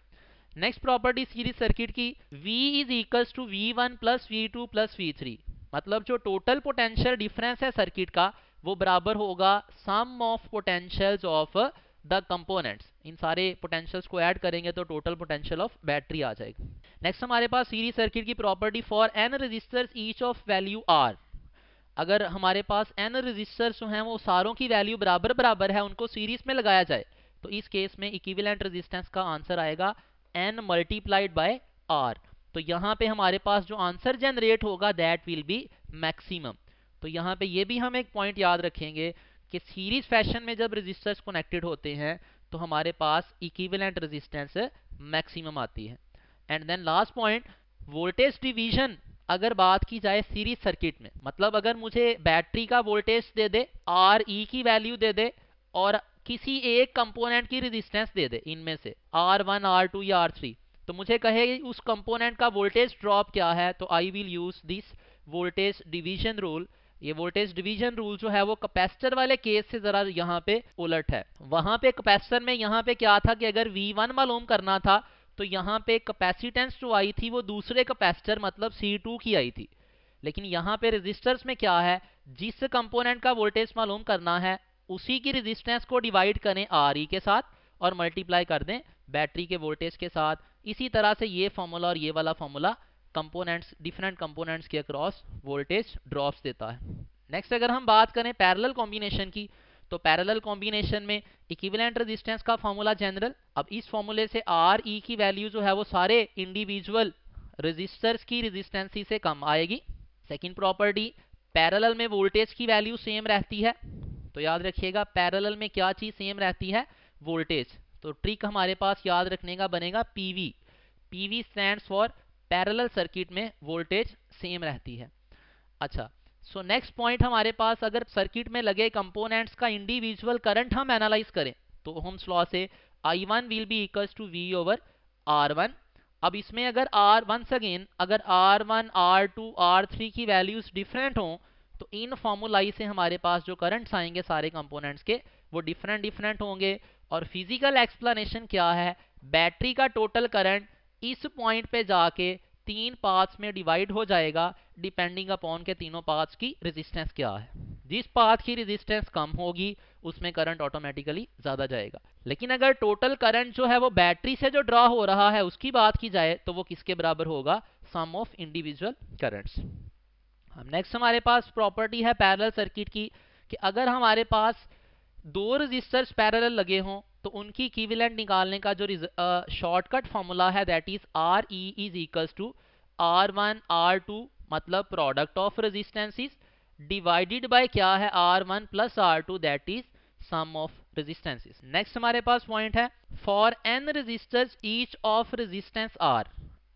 नेक्स्ट प्रॉपर्टी सीरीज सर्किट की, V is equals to V1 plus V2 plus V3, मतलब जो टोटल पोटेंशियल डिफरेंस है सर्किट का वो बराबर होगा sum of potentials of the components. इन सारे पोटेंशियल्स को ऐड करेंगे तो टोटल पोटेंशियल ऑफ बैटरी आ जाएगी। नेक्स्ट हमारे पास सीरीज सर्किट की property, for n resistors each of value R, अगर हमारे पास n रजिस्टर्स जो हैं वो सारों की वैल्यू बराबर बराबर है, उनको सीरीज में लगाया जाए तो इस केस में इक्विवेलेंट रेजिस्टेंस का आंसर आएगा n मल्टीप्लाइड बाय R। तो यहाँ पे हमारे पास जो आंसर जनरेट होगा दैट विल बी मैक्सिमम। तो यहाँ पे ये भी हम एक पॉइंट याद रखेंगे कि सीरीज फैशन में जब रेजिस्टर्स कनेक्टेड होते हैं तो हमारे पास इक्विवेलेंट रेजिस्टेंस मैक्सिमम आती है। And then last point, voltage division अगर बात की जाए सीरीज सर्किट में, मतलब अगर मुझे बैटरी का वोल्टेज दे दे, RE की वैल्यू दे दे और किसी एक कंपोनेंट की रेजिस्टेंस दे दे इनमें से R1, R2 या R3, तो मुझे कहे उस कंपोनेंट का वोल्टेज ड्रॉप क्या है, तो I will use this voltage division rule. ये वोल्टेज डिवीजन रूल जो है वो कैपेसिटर वाले केस से जरा यहाँ पे उलट है। वहां पे कैपेसिटर में यहाँ पे क्या था कि अगर V1 मालूम करना था तो यहाँ पे कैपेसिटेंस जो आई थी वो दूसरे कैपेसिटर मतलब C2 की आई थी। लेकिन यहाँ पे रेजिस्टर्स में क्या है, जिस कंपोनेंट का वोल्टेज मालूम करना है उसी की रेजिस्टेंस को डिवाइड करें RE के साथ और मल्टीप्लाई कर दें बैटरी के वोल्टेज के साथ। इसी तरह से ये फॉर्मूला और ये वाला फॉर्मूला कंपोनेंट्स, डिफरेंट कंपोनेंट्स के अक्रॉस वोल्टेज ड्रॉप्स देता है। नेक्स्ट अगर हम बात करें पैरेलल कॉम्बिनेशन की, तो पैरेलल कॉम्बिनेशन में इक्विवेलेंट रेजिस्टेंस का फॉर्मूला जनरल। अब इस फॉर्मूले से RE की वैल्यू जो है वो सारे इंडिविजुअल रेजिस्टर्स की रेजिस्टेंस से कम आएगी। सेकंड प्रॉपर्टी, पैरेलल में वोल्टेज की वैल्यू सेम रहती है। तो याद रखिएगा पैरेलल में क्या चीज सेम रहती है? वोल्टेज। तो ट्रिक हमारे पास याद रखने का बनेगा PV। PV stands for parallel circuit में वोल्टेज सेम रहती है। अच्छा, सो नेक्स्ट पॉइंट हमारे पास, अगर सर्किट में लगे कंपोनेंट्स का इंडिविजुअल करंट हम एनालाइज करें तो ओहम्स लॉ से I1 will be equals to V over R1। अब इसमें अगर वंस अगेन अगर R1, R2, R3 की वैल्यूज डिफरेंट हों तो इन फॉर्मूलाई से हमारे पास जो करंट्स आएंगे सारे कंपोनेंट्स के वो डिफरेंट होंगे। और फिजिकल एक्सप्लेनेशन क्या है, बैटरी का टोटल करंट इस पॉइंट पे जाके 3 पाथ्स में डिवाइड हो जाएगा डिपेंडिंग अपॉन के तीनों पाथ्स की रेजिस्टेंस क्या है। जिस पाथ की रेजिस्टेंस कम होगी उसमें करंट ऑटोमेटिकली ज्यादा जाएगा। लेकिन अगर टोटल करंट जो है वो बैटरी से जो ड्रॉ हो रहा है उसकी बात की जाए तो वो किसके बराबर होगा? Sum of individual currents. हम नेक्स्ट हमारे पास प्रॉपर्टी है पैरेलल सर्किट की कि अगर हमारे पास दो रेजिस्टर्स पैरेलल लगे हों तो उनकी इक्विवेलेंट निकालने का जो शॉर्टकट फॉर्मूला है that is RE is equals to R1 R2 मतलब product of resistances divided by क्या है R1 plus R2 that is sum of resistances. Next हमारे पास पॉइंट है, for n resistors each of resistance R।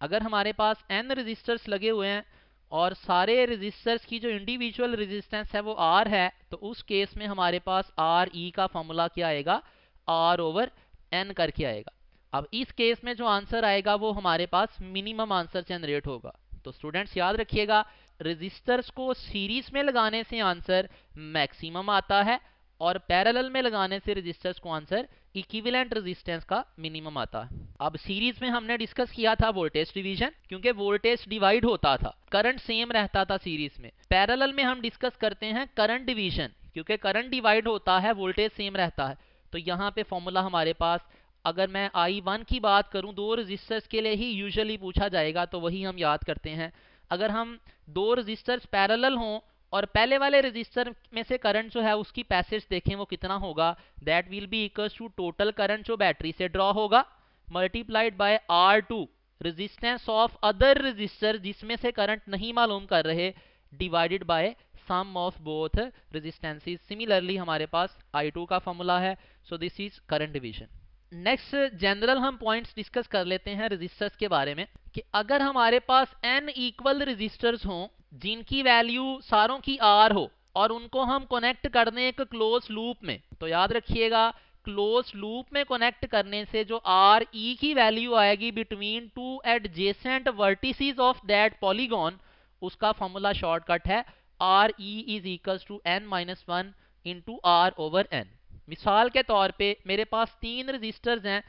अगर हमारे पास n resistors लगे हुए हैं और सारे रेजिस्टर्स की जो इंडिविजुअल रेजिस्टेंस है वो R है तो उस केस में हमारे पास RE का फॉर्मूला क्या आएगा? R ओवर N करके आएगा। अब इस केस में जो आंसर आएगा वो हमारे पास मिनिमम आंसर जनरेट होगा। तो स्टूडेंट्स याद रखिएगा रेजिस्टर्स को सीरीज में लगाने से आंसर मैक्सिमम आता है और पैरेलल में लगाने से रेजिस्टर्स को आंसर इक्विवेलेंट रेजिस्टेंस का मिनिमम आता है। अब सीरीज में हमने डिस्कस किया था वोल्टेज डिवीजन, क्योंकि वोल्टेज डिवाइड होता था, करंट सेम रहता था सीरीज में। पैरेलल में हम डिस्कस करते हैं करंट डिवीजन, क्योंकि करंट डिवाइड होता है वोल्टेज सेम रहता है। तो यहाँ पे फॉर्मूला हमारे पास, अगर मैं I1 की बात करूं, दो रेजिस्टर्स के लिए ही यूजुअली पूछा जाएगा तो वही हम याद करते हैं। अगर हम दो रेजिस्टर्स पैरेलल हों और पहले वाले रेजिस्टर में से करंट जो है उसकी पैसेज देखें वो कितना होगा, that will be equals to total current जो बैटरी से ड्रॉ होगा multiplied by R2 resistance of other resistor जिसमें से करंट नहीं मालूम कर रहे divided by sum of both resistances. Similarly हमारे पास I2 का फॉर्मूला है। So this is current division. Next general हम पॉइंट्स डिस्कस कर लेते हैं रेजिस्टर्स के बारे में कि अगर हमारे पास n इक्वल रेजिस्टर्स हों जिनकी वैल्यू सारों की R हो, और उनको हम कनेक्ट कर दें एक क्लोज लूप में। तो याद रखिएगा, क्लोज लूप में कनेक्ट करने से जो आर ई की वैल्यू आएगी between two adjacent vertices of that polygon, उसका फॉर्मूला शॉर्टकट है R E is equals to N minus one into R over N. मिसाल के तौर पे मेरे पास 3 रजिस्टर्स हैं,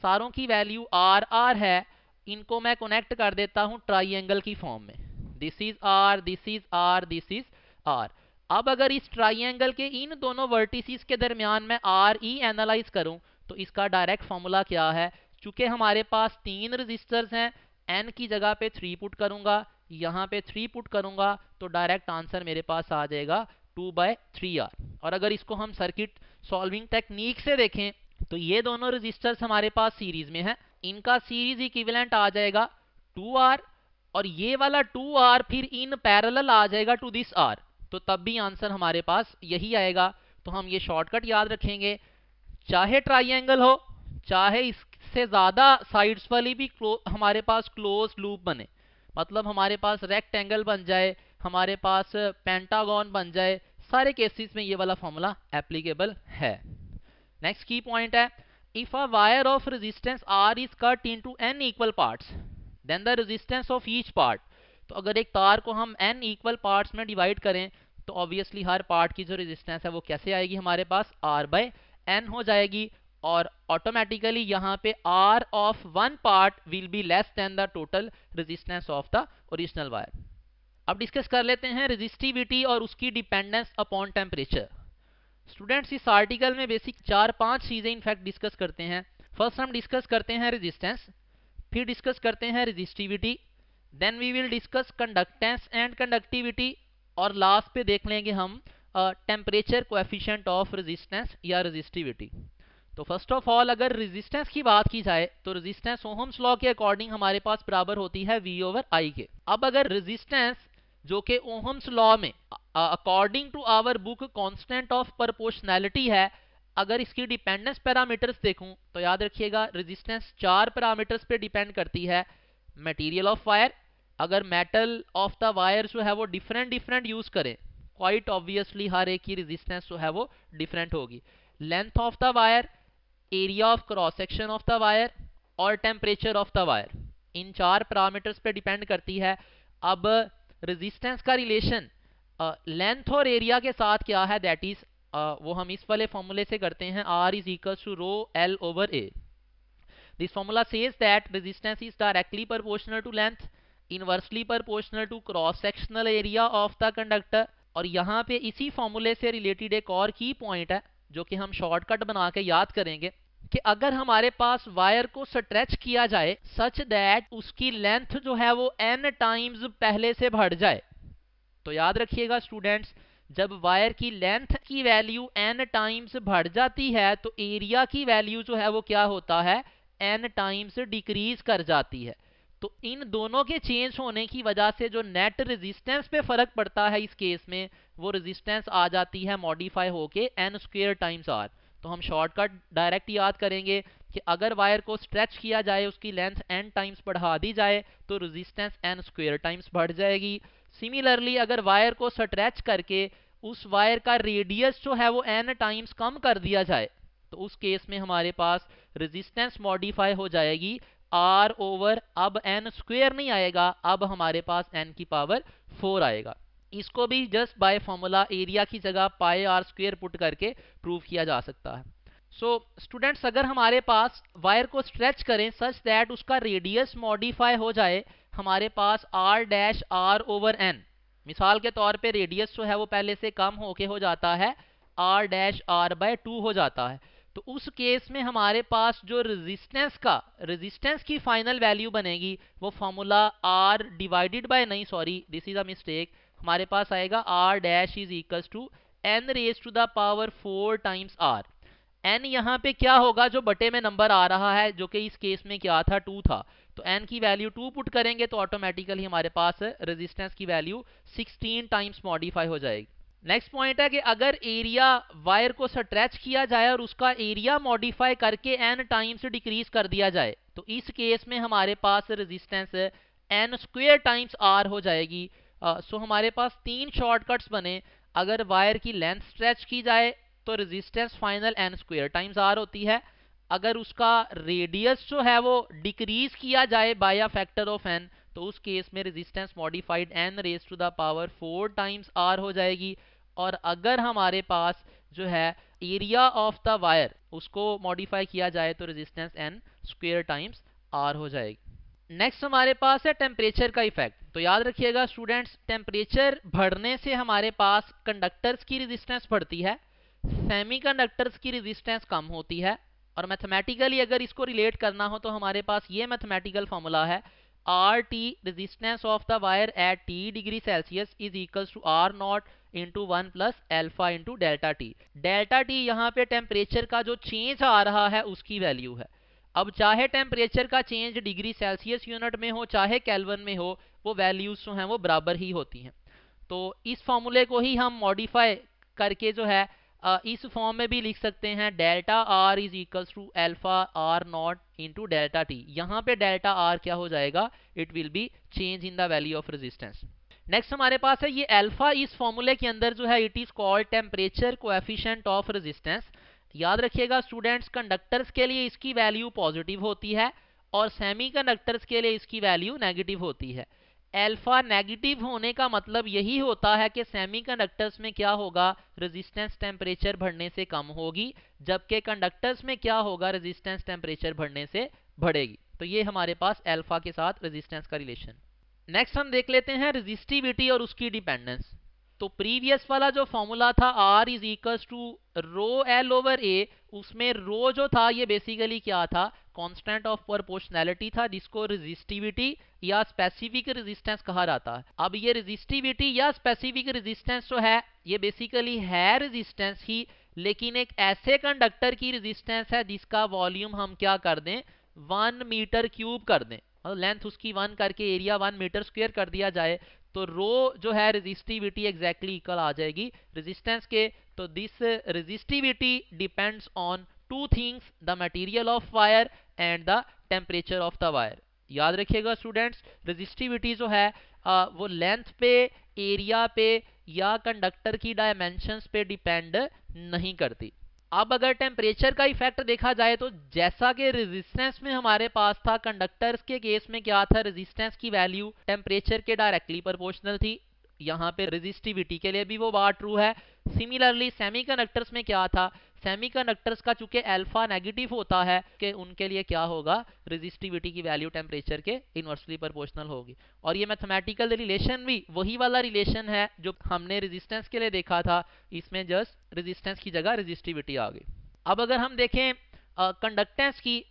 सारों की वैल्यू आर आर है, इनको मैं कनेक्ट कर देता हूं ट्राइंगल की फॉर्म में। This is R, this is R, this is R. अब अगर इस ट्राइंगल के इन दोनों वर्टिसेस के दरमियान मैं आर ई एनालाइज करूं तो इसका डायरेक्ट फॉर्मूला क्या है? चूंकि हमारे पास 3 रजिस्टर्स हैं, एन की जगह पे 3 पुट करूंगा, यहां पे 3 पुट करूंगा, तो डायरेक्ट आंसर मेरे पास आ जाएगा 2/3r। और अगर इसको हम सर्किट सॉल्विंग टेक्निक से देखें तो ये दोनों रजिस्टर्स हमारे पास सीरीज में है, इनका सीरीज इक्विवेलेंट आ जाएगा 2r, और ये वाला 2r फिर इन पैरेलल आ जाएगा टू दिस r, तो तब भी आंसर हमारे पास यही आएगा। तो हम ये शॉर्टकट याद रखेंगे, चाहे ट्राइंगल हो, चाहे इससे ज्यादा साइड्स वाली भी हमारे पास क्लोज लूप बने, मतलब हमारे पास रेक्टेंगल बन जाए, हमारे पास पेंटागन बन जाए, सारे केसेस में ये वाला फॉर्मूला एप्लीकेबल है। नेक्स्ट की पॉइंट है, if a wire of resistance R is cut into n equal parts then the resistance of each part. तो अगर एक तार को हम n इक्वल पार्ट्स में डिवाइड करें तो ऑब्वियसली हर पार्ट की जो रेजिस्टेंस है वो कैसे आएगी हमारे पास, r/n हो जाएगी, और ऑटोमेटिकली यहाँ पे r of one part will be less than the total resistance of the original wire. अब डिस्कस कर लेते हैं रेजिस्टिविटी और उसकी डिपेंडेंस अपॉन टेम्परेचर। स्टूडेंट्स, इस आर्टिकल में बेसिक 4-5 चीजें इनफैक्ट डिस्कस करते हैं। फर्स्ट हम डिस्कस करते हैं रेजिस्टेंस, फिर डिस्कस करते हैं resistivity, then we will discuss conductance and conductivity, और लास्ट पे देख लेंगे हम टेम्परेचर कोएफिशिएंट ऑफ रेजिस्टेंस या रेजिस्टिविटी। तो फर्स्ट ऑफ ऑल अगर रेजिस्टेंस की बात की जाए तो रेजिस्टेंस ओहम्स लॉ के अकॉर्डिंग हमारे पास बराबर होती है V/I के। अब अगर रेजिस्टेंस जो कि ओहम्स लॉ में according to our book constant of proportionality है, अगर इसकी डिपेंडेंस पैरामीटर्स देखूं तो याद रखिएगा रेजिस्टेंस 4 पैरामीटर्स पे डिपेंड करती है। मटेरियल ऑफ वायर, अगर मेटल ऑफ द वायर जो है वो डिफरेंट यूज करें, क्वाइट ऑब्वियसली हर एक की रेजिस्टेंस जो है वो डिफरेंट होगी। Length of the wire, area of cross section of the wire, और टेम्परेचर ऑफ द वायर, इन 4 पैरामीटर्स पे डिपेंड करती है। अब रेजिस्टेंस का रिलेशन लेंथ और एरिया के साथ क्या है, दैट इज वो हम इस वाले फॉर्मूले से करते हैं, R is equals to rho L/A। This formula says that resistance is directly proportional to length, inversely proportional to cross sectional area of the conductor. और यहाँ पे इसी फॉर्मूले से रिलेटेड एक और की पॉइंट है जो कि हम शॉर्टकट बना के याद करेंगे, कि अगर हमारे पास वायर को स्ट्रेच किया जाए सच दैट उसकी लेंथ जो है वो n टाइम्स पहले से बढ़ जाए, तो याद रखिएगा स्टूडेंट्स, जब वायर की लेंथ की वैल्यू n टाइम्स बढ़ जाती है तो एरिया की वैल्यू जो है वो क्या होता है, n टाइम्स डिक्रीज कर जाती है। तो इन दोनों के चेंज होने की वजह से जो नेट रेजिस्टेंस पे फर्क पड़ता है इस केस में, वो रेजिस्टेंस आ जाती है मॉडिफाई होके n² टाइम्स r। तो हम शॉर्टकट डायरेक्ट याद करेंगे कि अगर वायर को स्ट्रेच किया जाए, उसकी लेंथ n टाइम्स बढ़ा दी जाए तो रेजिस्टेंस n² टाइम्स बढ़ जाएगी। सिमिलरली अगर वायर को स्ट्रेच करके उस वायर का रेडियस जो है वो n टाइम्स कम कर दिया जाए तो उस केस में हमारे पास रेजिस्टेंस मॉडिफाई हो जाएगी R/, अब n² नहीं आएगा, अब हमारे पास n की पावर 4 आएगा। इसको भी जस्ट बाय फॉर्मूला एरिया की जगह πr² पुट करके प्रूव किया जा सकता है। सो स्टूडेंट्स, अगर हमारे पास वायर को स्ट्रेच करें सच दैट उसका रेडियस मॉडिफाई हो जाए, हमारे पास R-R/n, मिसाल के तौर पे रेडियस जो है वो पहले से कम होके हो जाता है R-R/2 हो जाता है, तो उस केस में हमारे पास जो रेजिस्टेंस की फाइनल वैल्यू बनेगी वो फॉर्मूला R डिवाइडेड बाय, नहीं sorry this is a mistake, हमारे पास आएगा R' is equals to n raise to the power 4 times R। n यहाँ पे क्या होगा, जो बटे में नंबर आ रहा है जो कि इस केस में क्या था, 2 था, तो n की वैल्यू 2 पुट करेंगे तो ऑटोमेटिकली हमारे पास रेजिस्टेंस की वैल्यू 16 टाइम्स मॉडिफाई हो जाएगी। नेक्स्ट पॉइंट है कि अगर एरिया वायर को स्ट्रेच किया जाए और उसका एरिया मॉडिफाई करके n टाइम्स डिक्रीज कर दिया जाए तो इस केस में हमारे पास रेजिस्टेंस n² टाइम्स R हो जाएगी। सो हमारे पास 3 शॉर्टकट्स बने। अगर वायर की लेंथ स्ट्रेच की जाए तो resistance final N square times R होती है। अगर उसका रेडियस जो है वो डिक्रीज किया जाए by a factor of N, तो उस केस में resistance modified N raise to the power 4 times R हो जाएगी। और अगर हमारे पास जो है एरिया ऑफ द वायर उसको मॉडिफाई किया जाए तो resistance N square times R हो जाएगी। नेक्स्ट हमारे पास है टेम्परेचर का इफेक्ट। तो याद रखिएगा स्टूडेंट्स, टेम्परेचर बढ़ने से हमारे पास कंडक्टर्स की रेजिस्टेंस बढ़ती है, सेमीकंडक्टर्स की रेजिस्टेंस कम होती है। और मैथमेटिकली अगर इसको रिलेट करना हो तो हमारे पास ये मैथमेटिकल फॉर्मूला है, R T resistance of the wire at T degree Celsius is equals to R not into 1 plus alpha into delta T. Delta T यहाँ पे टेम्परेचर का जो चेंज आ रहा है उसकी वैल्यू है। अब चाहे टेम्परेचर का चेंज डिग्री सेल्सियस यूनिट में हो चाहे केल्विन में हो, वो वैल्यूज जो हैं वो बराबर ही होती हैं। तो इस फॉर्मूले को ही हम मॉडिफाई करके जो है इस फॉर्म में भी लिख सकते हैं, delta R is equals to alpha R not into delta T. यहाँ पे डेल्टा आर क्या हो जाएगा, it will be change in the value of resistance. Next हमारे पास है ये अल्फा, इस फॉर्मूले के अंदर जो है it is called temperature coefficient of resistance. याद रखिएगा स्टूडेंट्स, कंडक्टर्स के लिए इसकी वैल्यू पॉजिटिव होती है और सेमीकंडक्टर्स के लिए इसकी वैल्यू नेगेटिव होती है। अल्फा नेगेटिव होने का मतलब यही होता है कि सेमीकंडक्टर्स में क्या होगा, रेजिस्टेंस टेम्परेचर बढ़ने से कम होगी, जबकि कंडक्टर्स में क्या होगा, रेजिस्टेंस टेम्परेचर बढ़ने से बढ़ेगी। तो ये हमारे पास अल्फा के साथ रेजिस्टेंस का रिलेशन। नेक्स्ट हम देख लेते हैं रेजिस्टिविटी और उसकी डिपेंडेंस। तो प्रीवियस वाला जो फॉर्मूला था R is equals to rho L over A, उसमें रो जो था ये बेसिकली क्या था, कांस्टेंट ऑफ प्रोपोर्शनैलिटी था, जिसको रेजिस्टिविटी या स्पेसिफिक रेजिस्टेंस कहा जाता है। अब ये रेजिस्टिविटी या स्पेसिफिक रेजिस्टेंस जो है ये बेसिकली है रेजिस्टेंस ही, लेकिन एक ऐसे कंडक्टर की रेजिस्टेंस है जिसका वॉल्यूम हम क्या कर दें, 1 मीटर क्यूब कर दें, और लेंथ उसकी 1 करके एरिया 1 मीटर स्क्वायर कर दिया जाए, तो रो जो है रेजिस्टिविटी एग्जैक्टली इक्वल आ जाएगी रेजिस्टेंस के। तो this resistivity depends on two things, the material of wire and the temperature of the wire. याद रखिएगा स्टूडेंट्स, रेजिस्टिविटी जो है वो लेंथ पे, एरिया पे या कंडक्टर की डायमेंशंस पे डिपेंड नहीं करती। अब अगर टेम्परेचर का इफेक्ट देखा जाए तो जैसा कि रेजिस्टेंस में हमारे पास था, कंडक्टर्स के केस में क्या था, रेजिस्टेंस की वैल्यू टेम्परेचर के डायरेक्टली प्रोपोर्शनल थी। यहाँ पे रेजिस्टिविटी के लिए भी वो बात ट्रू है। सिमिलरली सेमीकंडक्टर्स में क्या था, सेमीकंडक्टर्स का चूंकि अल्फा नेगेटिव होता है कि उनके लिए क्या होगा, रेजिस्टिविटी की वैल्यू टेम्परेचर के इनवर्सली प्रोपोर्शनल होगी। और ये मैथमेटिकल रिलेशन भी वही वाला रिलेशन है जो हमने रेजिस्टेंस के लिए देखा था, इसमें जस्ट रेजिस्टेंस की जगह रेजिस्टिविटी आ गई। अब अगर हम देखें कंडक्टेंस की,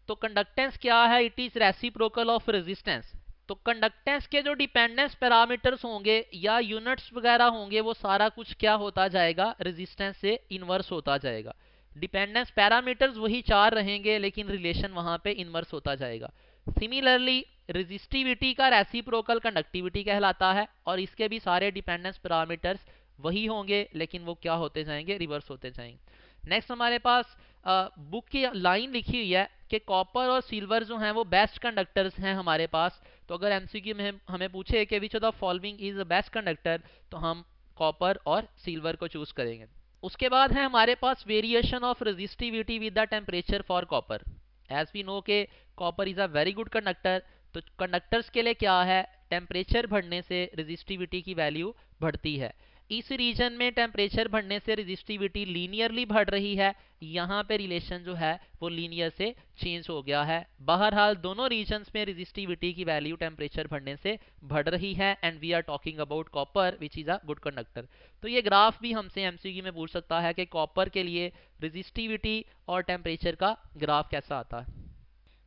तो कंडक्टेंस क्या है, it is reciprocal of resistance. तो कंडक्टेंस के जो डिपेंडेंस पैरामीटर्स होंगे या यूनिट्स वगैरह होंगे, वो सारा कुछ क्या होता जाएगा, रेजिस्टेंस से इनवर्स होता जाएगा। डिपेंडेंस पैरामीटर्स वही 4 रहेंगे लेकिन रिलेशन वहां पे इनवर्स होता जाएगा। सिमिलरली रेजिस्टिविटी का रेसिप्रोकल कंडक्टिविटी कहलाता है और इसके भी सारे डिपेंडेंस पैरामीटर्स वही होंगे लेकिन वो क्या होते जाएंगे, रिवर्स होते जाएंगे। नेक्स्ट हमारे पास बुक की लाइन लिखी हुई है कि कॉपर और सिल्वर जो हैं वो बेस्ट कंडक्टर्स हैं हमारे पास। तो अगर एमसीक्यू में हमें पूछे कि which of the following is the best conductor, तो हम कॉपर और सिल्वर को चूज करेंगे। उसके बाद है हमारे पास variation of resistivity with the temperature for copper. As we know के copper is a very good conductor. तो कंडक्टर्स के लिए क्या है, टेम्परेचर बढ़ने से रेजिस्टिविटी की वैल्यू बढ़ती है। इस रीजन में टेम्परेचर बढ़ने से रेजिस्टिविटी लीनियरली बढ़ रही है, यहाँ पे रिलेशन जो है वो लीनियर से चेंज हो गया है। बहरहाल दोनों रीजन्स में रेजिस्टिविटी की वैल्यू टेम्परेचर बढ़ने से बढ़ रही है and we are talking about copper which is a good conductor. तो ये ग्राफ भी हमसे एमसीक्यू में पूछ सकता है कि कॉपर के लिए रेजिस्टिविटी और टेम्परेचर का ग्राफ कैसा आता है।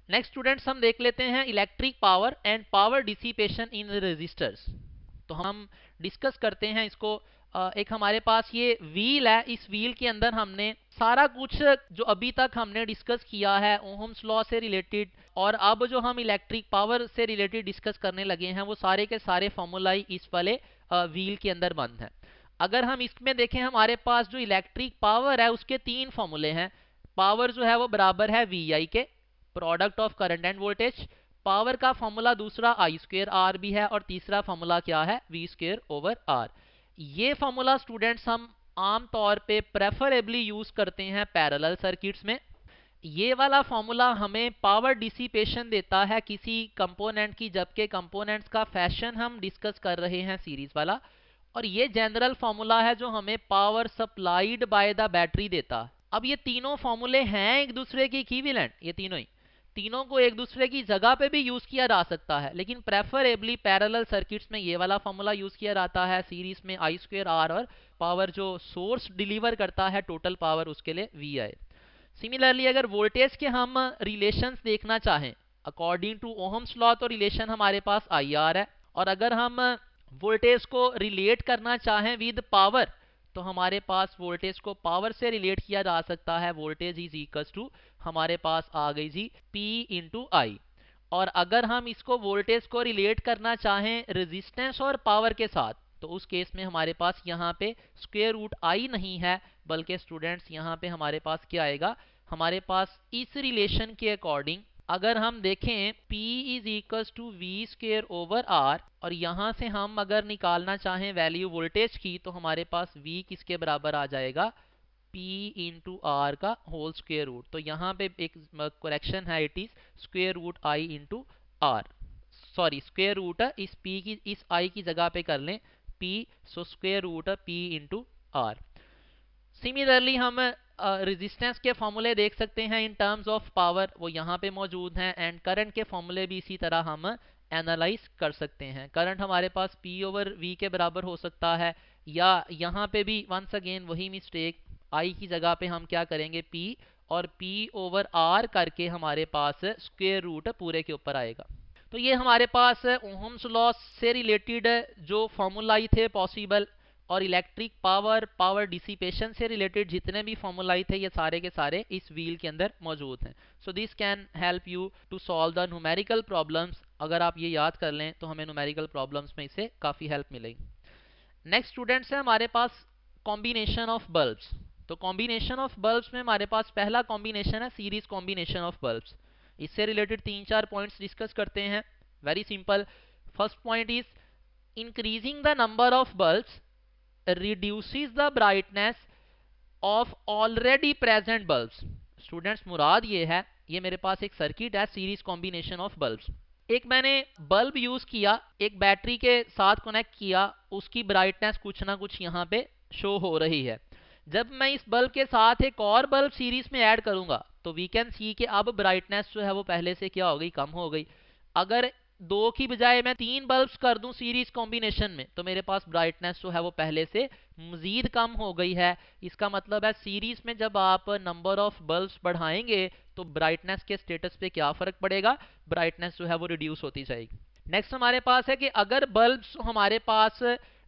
नेक्स्ट स्टूडेंट्स हम देख लेते हैं electric power and power dissipation in resistors. तो हम डिस्कस करते हैं इसको। एक हमारे पास ये व्हील है, इस व्हील के अंदर हमने सारा कुछ जो अभी तक हमने डिस्कस किया है ओहम्स लॉ से रिलेटेड, और अब जो हम इलेक्ट्रिक पावर से रिलेटेड डिस्कस करने लगे हैं वो सारे के सारे फॉर्मूलाई इस वाले व्हील के अंदर बंद हैं। अगर हम इसमें देखें, हमारे पास जो इलेक्ट्रिक पावर है उसके 3 फॉर्मूले हैं। पावर जो है वो बराबर है VI के, product of current end voltage. Power का फॉर्मूला दूसरा I² R भी है और तीसरा फॉर्मूला क्या है, V² ओवर R। ये फॉर्मूला स्टूडेंट्स हम आम तौर पे प्रेफरेबली यूज करते हैं पैरेलल सर्किट्स में। ये वाला फॉर्मूला हमें पावर डिसिपेशन देता है किसी कंपोनेंट की, जबकि कंपोनेंट्स का फैशन हम डिस्कस कर रहे हैं सीरीज वाला। और ये जनरल फॉर्मूला है जो हमें power supplied by the battery देता। अब ये तीनों फॉर्मूले हैं एक दूसरे की इक्विवेलेंट, ये तीनों ही, तीनों को एक दूसरे की जगह पे भी यूज किया जा सकता है, लेकिन प्रेफरेबली पैरेलल सर्किट्स में ये वाला फॉर्मूला यूज किया जाता है, सीरीज में आई स्क्वायर आर, और पावर जो सोर्स डिलीवर करता है टोटल पावर उसके लिए वी आई। सिमिलरली अगर वोल्टेज के हम रिलेशंस देखना चाहें अकॉर्डिंग टू ओहम्स लॉ, तो रिलेशन हमारे पास आई आर है। और अगर हम वोल्टेज को रिलेट करना चाहें विद पावर, तो हमारे पास वोल्टेज को पावर से रिलेट किया जा सकता है। वोल्टेज इज इक्वल्स टू हमारे पास आ गई जी P इंटू आई। और अगर हम इसको वोल्टेज को रिलेट करना चाहें रेजिस्टेंस और पावर के साथ, तो उस केस में हमारे पास यहाँ पे स्क्वायर रूट आई नहीं है, बल्कि स्टूडेंट्स यहाँ पे हमारे पास क्या आएगा, हमारे पास इस रिलेशन के अकॉर्डिंग अगर हम देखें P is equals to V square over R, और यहाँ से हम अगर निकालना चाहें वैल्यू वोल्टेज की, तो हमारे पास V किसके बराबर आ जाएगा, P इंटू आर का होल स्क्वायर रूट। तो यहाँ पे एक करेक्शन है, it is square root I into R, sorry square root इस P की, इस I की जगह पे कर लें P, so square root P into R. Similarly हम रेजिस्टेंस के फॉर्मूले देख सकते हैं इन टर्म्स ऑफ पावर, वो यहाँ पे मौजूद हैं। एंड करंट के फॉर्मूले भी इसी तरह हम एनालाइज कर सकते हैं। करंट हमारे पास P ओवर V के बराबर हो सकता है, या यहाँ पे भी वंस अगेन वही मिस्टेक, I की जगह पे हम क्या करेंगे P, और P ओवर R करके हमारे पास स्क्वायर रूट पूरे के ऊपर आएगा। तो ये हमारे पास ओहम्स लॉ से रिलेटेड जो फॉर्मूलाई थे पॉसिबल, और इलेक्ट्रिक पावर, पावर डिसिपेशन से रिलेटेड जितने भी फॉर्मूलाई थे, ये सारे के सारे इस व्हील के अंदर मौजूद हैं। So this can help you to solve the numerical problems. अगर आप ये याद कर लें तो हमें न्यूमेरिकल प्रॉब्लम्स में इससे काफ़ी हेल्प मिलेगी। नेक्स्ट स्टूडेंट्स है हमारे पास कॉम्बिनेशन ऑफ बल्ब्स। तो कॉम्बिनेशन ऑफ बल्ब्स में हमारे पास पहला कॉम्बिनेशन है सीरीज कॉम्बिनेशन ऑफ बल्ब्स। इससे रिलेटेड 3-4 पॉइंट्स डिस्कस करते हैं। Very simple. First point is increasing the number of bulbs reduces the brightness of already present bulbs। Students मुराद ये है, ये मेरे पास एक सर्किट है सीरीज कॉम्बिनेशन ऑफ बल्ब्स। एक मैंने बल्ब यूज किया, एक बैटरी के साथ कनेक्ट किया, उसकी ब्राइटनेस कुछ ना कुछ यहाँ पे शो हो रही है। जब मैं इस बल्ब के साथ एक और बल्ब सीरीज में ऐड करूंगा, तो वी कैन सी कि अब ब्राइटनेस जो है वो पहले से क्या हो गई, कम हो गई। अगर 2 की बजाय मैं 3 बल्ब्स कर दूं सीरीज कॉम्बिनेशन में, तो मेरे पास ब्राइटनेस जो है वो पहले से मजीद कम हो गई है। इसका मतलब है सीरीज में जब आप नंबर ऑफ बल्ब्स बढ़ाएंगे तो ब्राइटनेस के स्टेटस पे क्या फर्क पड़ेगा, ब्राइटनेस जो है वो रिड्यूस होती जाएगी। नेक्स्ट हमारे पास है कि अगर बल्ब्स हमारे पास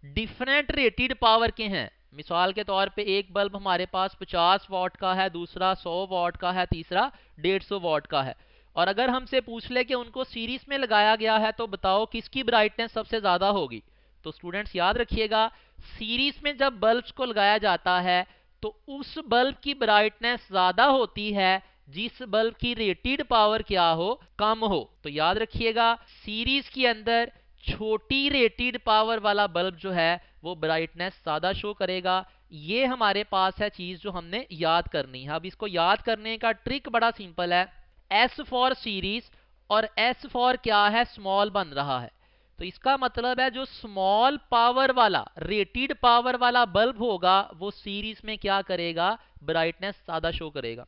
डिफरेंट रेटेड पावर के हैं, मिसाल के तौर पे एक बल्ब हमारे पास 50 वाट का है, दूसरा 100 वाट का है, तीसरा 150 वाट का है, और अगर हमसे पूछ ले कि उनको सीरीज में लगाया गया है तो बताओ किसकी ब्राइटनेस सबसे ज्यादा होगी, तो स्टूडेंट्स याद रखिएगा सीरीज में जब बल्ब्स को लगाया जाता है तो उस बल्ब की ब्राइटनेस ज्यादा होती है जिस बल्ब की रेटेड पावर क्या हो, कम हो। तो याद रखिएगा सीरीज के अंदर छोटी रेटेड पावर वाला बल्ब जो है वो ब्राइटनेस ज्यादा शो करेगा। ये हमारे पास है चीज जो हमने याद करनी है। अब इसको याद करने का ट्रिक बड़ा सिंपल है, S फॉर सीरीज और S फॉर क्या है, स्मॉल बन रहा है। तो इसका मतलब है जो स्मॉल पावर वाला रेटेड पावर वाला बल्ब होगा वो सीरीज में क्या करेगा, ब्राइटनेस ज्यादा शो करेगा।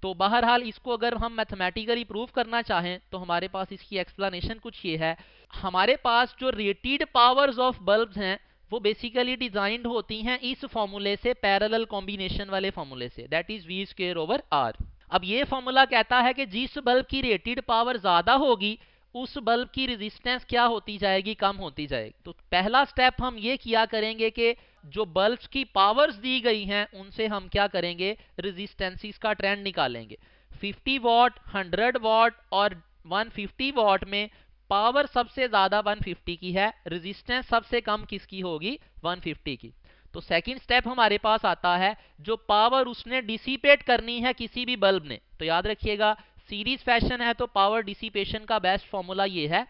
तो बहरहाल इसको अगर हम मैथमेटिकली प्रूव करना चाहें तो हमारे पास इसकी एक्सप्लेनेशन कुछ ये है। हमारे पास जो रेटेड पावर्स ऑफ बल्ब्स हैं वो बेसिकली डिजाइंड होती हैं इस फॉर्मूले से, पैरेलल कॉम्बिनेशन वाले फॉर्मूले से, that is V square over R. अब ये फॉर्मूला कहता है कि जिस बल्ब की रेटेड पावर ज्यादा होगी उस बल्ब की रेजिस्टेंस क्या होती जाएगी, कम होती जाएगी। तो पहला स्टेप हम ये किया करेंगे कि जो बल्ब्स की पावर्स दी गई हैं उनसे हम क्या करेंगे, रेजिस्टेंसेस का ट्रेंड निकालेंगे। 50 वाट, 100 वाट और 150 वाट में पावर सबसे ज्यादा 150 की है, रेजिस्टेंस सबसे कम किसकी होगी, 150 की। तो सेकंड स्टेप हमारे पास आता है जो पावर उसने डिसिपेट करनी है किसी भी बल्ब ने। तो याद रखिएगा सीरीज फैशन है तो पावर डिसिपेशन का बेस्ट फॉर्मूला ये है।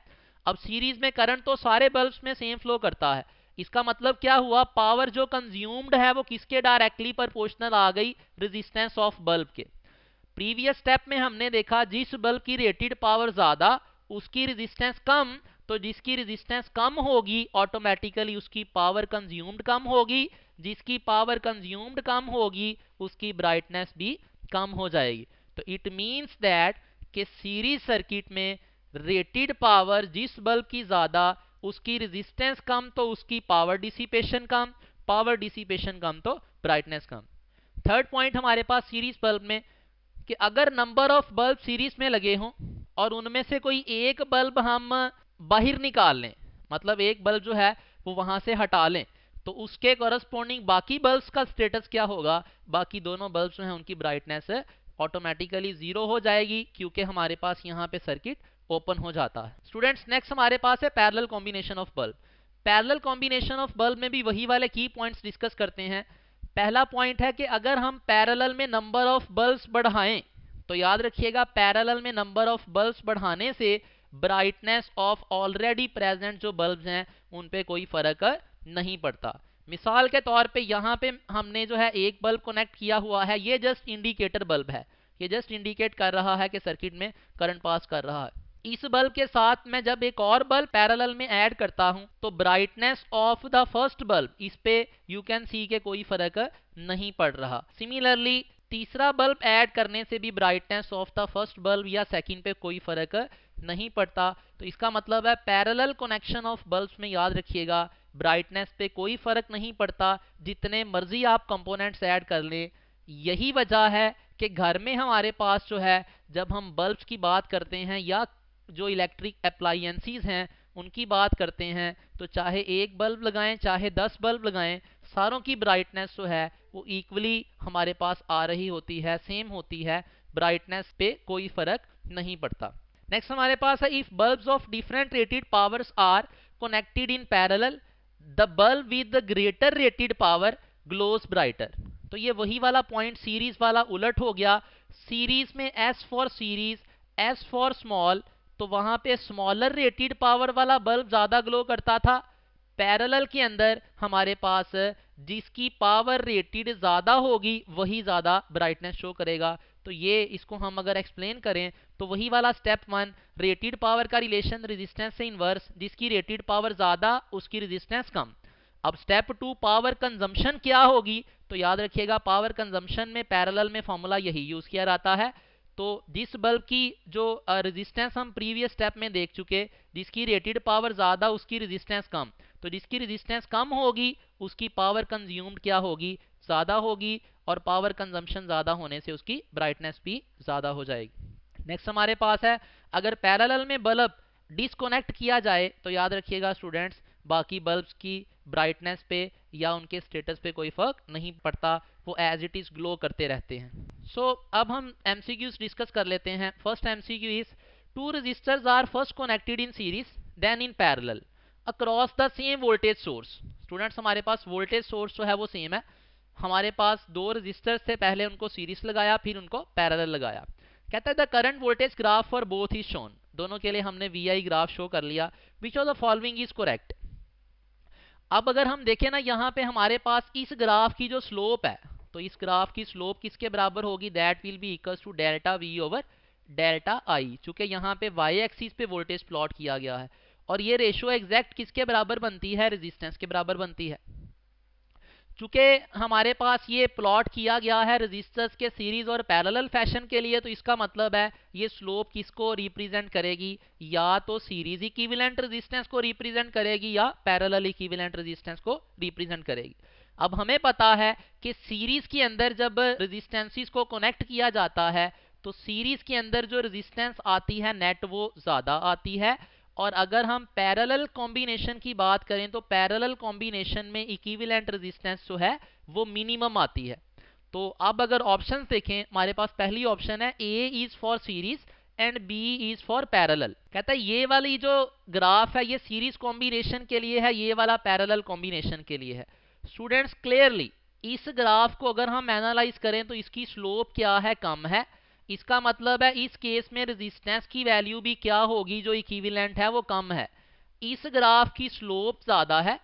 अब सीरीज में करंट तो सारे बल्ब्स में सेम फ्लो करता है, इसका मतलब क्या हुआ, पावर जो कंज्यूम्ड है वो किसके डायरेक्टली प्रोपोर्शनल आ गई, रेजिस्टेंस ऑफ बल्ब के। प्रीवियस स्टेप में हमने देखा जिस बल्ब की रेटेड पावर ज्यादा उसकी रेजिस्टेंस कम, तो जिसकी रेजिस्टेंस कम होगी ऑटोमेटिकली उसकी पावर कंज्यूम्ड कम होगी, जिसकी पावर कंज्यूम्ड कम होगी उसकी ब्राइटनेस भी कम हो जाएगी। तो इट मींस दैट कि सीरीज सर्किट में रेटेड पावर जिस बल्ब की ज्यादा उसकी रेजिस्टेंस कम तो उसकी पावर डिसिपेशन कम, पावर डिसिपेशन कम तो ब्राइटनेस कम। थर्ड पॉइंट हमारे पास सीरीज बल्ब में कि अगर नंबर ऑफ बल्ब सीरीज में लगे हों और उनमें से कोई एक बल्ब हम बाहर निकाल लें, मतलब एक बल्ब जो है वो वहां से हटा लें, तो उसके कॉरस्पॉन्डिंग बाकी बल्ब्स का स्टेटस क्या होगा, बाकी दोनों बल्ब्स जो हैं उनकी ब्राइटनेस ऑटोमेटिकली जीरो हो जाएगी क्योंकि हमारे पास यहाँ पे सर्किट ओपन हो जाता है। स्टूडेंट्स नेक्स्ट हमारे पास है parallel combination of bulb. Parallel combination of bulb में भी वही वाले की पॉइंट्स डिस्कस करते हैं। पहला पॉइंट है कि अगर हम पैरेलल में नंबर ऑफ बल्ब्स बढ़ाएं, तो याद रखिएगा पैरेलल में नंबर ऑफ बल्ब्स बढ़ाने से ब्राइटनेस ऑफ ऑलरेडी प्रेजेंट जो बल्ब्स हैं उन पे कोई फर्क नहीं पड़ता। मिसाल के तौर पे यहाँ पे हमने जो है एक बल्ब कनेक्ट किया हुआ है, ये जस्ट इंडिकेटर बल्ब है, ये जस्ट इंडिकेट कर रहा है कि सर्किट में करंट पास कर रहा है। इस बल्ब के साथ मैं जब एक और बल्ब पैरेलल में ऐड करता हूं तो brightness of the first bulb इस पे यू कैन सी के कोई फर्क नहीं पड़ रहा। सिमिलरली तीसरा बल्ब ऐड करने से भी brightness of the first bulb या सेकंड पे कोई फर्क नहीं पड़ता। तो इसका मतलब है पैरेलल कनेक्शन ऑफ बल्ब्स में याद रखिएगा ब्राइटनेस पे कोई फर्क नहीं पड़ता, जितने मर्जी आप कंपोनेंट्स ऐड कर लें। यही वजह है कि घर में हमारे पास जो है जब हम बल्ब्स की बात करते हैं या जो इलेक्ट्रिक अप्लायंसेस हैं उनकी बात करते हैं, तो चाहे एक बल्ब लगाएं चाहे 10 बल्ब लगाएं, सारों की ब्राइटनेस जो है वो इक्वली हमारे पास आ रही होती है, सेम होती है, ब्राइटनेस पे कोई फर्क नहीं पड़ता। नेक्स्ट हमारे पास है if bulbs of different rated powers are connected in parallel the bulb with the greater rated power glows brighter. तो ये वही वाला पॉइंट सीरीज वाला उलट हो गया। सीरीज में S for series, S for small, तो वहां पे स्मॉलर रेटेड पावर वाला बल्ब ज्यादा ग्लो करता था। पैरेलल के अंदर हमारे पास जिसकी पावर रेटेड ज्यादा होगी वही ज्यादा ब्राइटनेस शो करेगा। तो ये इसको हम अगर एक्सप्लेन करें तो वही वाला स्टेप 1 रेटेड पावर का रिलेशन रेजिस्टेंस से इनवर्स, जिसकी रेटेड पावर ज्यादा उसकी रेजिस्टेंस कम। अब स्टेप 2 पावर कंजम्पशन क्या होगी, तो याद रखिएगा पावर कंजम्पशन में पैरेलल में फॉर्मूला यही यूज किया जाता है। तो जिस बल्ब की जो रेजिस्टेंस हम प्रीवियस स्टेप में देख चुके, जिसकी रेटेड पावर ज्यादा उसकी रेजिस्टेंस कम, तो जिसकी रेजिस्टेंस कम होगी उसकी पावर कंज्यूम्ड क्या होगी, ज्यादा होगी, और पावर कंजम्पशन ज्यादा होने से उसकी ब्राइटनेस भी ज्यादा हो जाएगी। नेक्स्ट हमारे पास है अगर पैरेलल में बल्ब डिस्कनेक्ट किया जाए तो याद रखिएगा स्टूडेंट्स बाकी बल्ब्स की ब्राइटनेस पे या उनके स्टेटस पे कोई फर्क नहीं पड़ता, वो एज इट इज ग्लो करते रहते हैं। अब हम एमसीक्यूज डिस्कस कर लेते हैं। First MCQ is two registers are first connected in series then in parallel across the same voltage source. Students हमारे पास वोल्टेज सोर्स जो है वो सेम है, हमारे पास दो रजिस्टर्स थे, पहले उनको सीरीज लगाया फिर उनको पैरेलल लगाया। कहता है the current voltage graph for both is shown, दोनों के लिए हमने वी ग्राफ शो कर लिया। Which of the following is correct. अब अगर हम देखें ना यहाँ पे हमारे पास इस ग्राफ की जो स्लोप है, तो इस ग्राफ की स्लोप किसके बराबर होगी, that will be equal to delta V over delta I. चूंकि यहाँ पे वाई एक्सिस पे वोल्टेज प्लॉट किया गया है और ये रेशियो एग्जैक्ट किसके बराबर बनती है, रेजिस्टेंस के बराबर बनती है। चूंकि हमारे पास ये प्लॉट किया गया है रेजिस्टर्स के सीरीज और पैरेलल फैशन के लिए, तो इसका मतलब है ये स्लोप किसको रिप्रेजेंट करेगी, या तो सीरीज इक्विवेलेंट रेजिस्टेंस को रिप्रेजेंट करेगी या पैरेलल इक्विवेलेंट रेजिस्टेंस को रिप्रेजेंट करेगी। अब हमें पता है कि सीरीज के अंदर जब रेजिस्टेंसेस को कनेक्ट किया जाता है तो सीरीज के अंदर जो रेजिस्टेंस आती है नेट वो ज्यादा आती है, और अगर हम पैरेलल कॉम्बिनेशन की बात करें तो पैरेलल कॉम्बिनेशन में इक्विवेलेंट रेजिस्टेंस जो है वो मिनिमम आती है। तो अब अगर ऑप्शंस देखें हमारे पास पहली ऑप्शन है A is for series and B is for parallel. कहता है ये वाली जो ग्राफ है ये सीरीज कॉम्बिनेशन के लिए है, ये वाला पैरेलल कॉम्बिनेशन के लिए है। स्टूडेंट्स क्लियरली इस ग्राफ को अगर हम एनालाइज करें तो इसकी स्लोप क्या है, कम है। इसका मतलब है इस केस में रेजिस्टेंस की वैल्यू भी क्या होगी, जो इक्विवेलेंट है वो कम है। इस ग्राफ की स्लोप ज्यादा है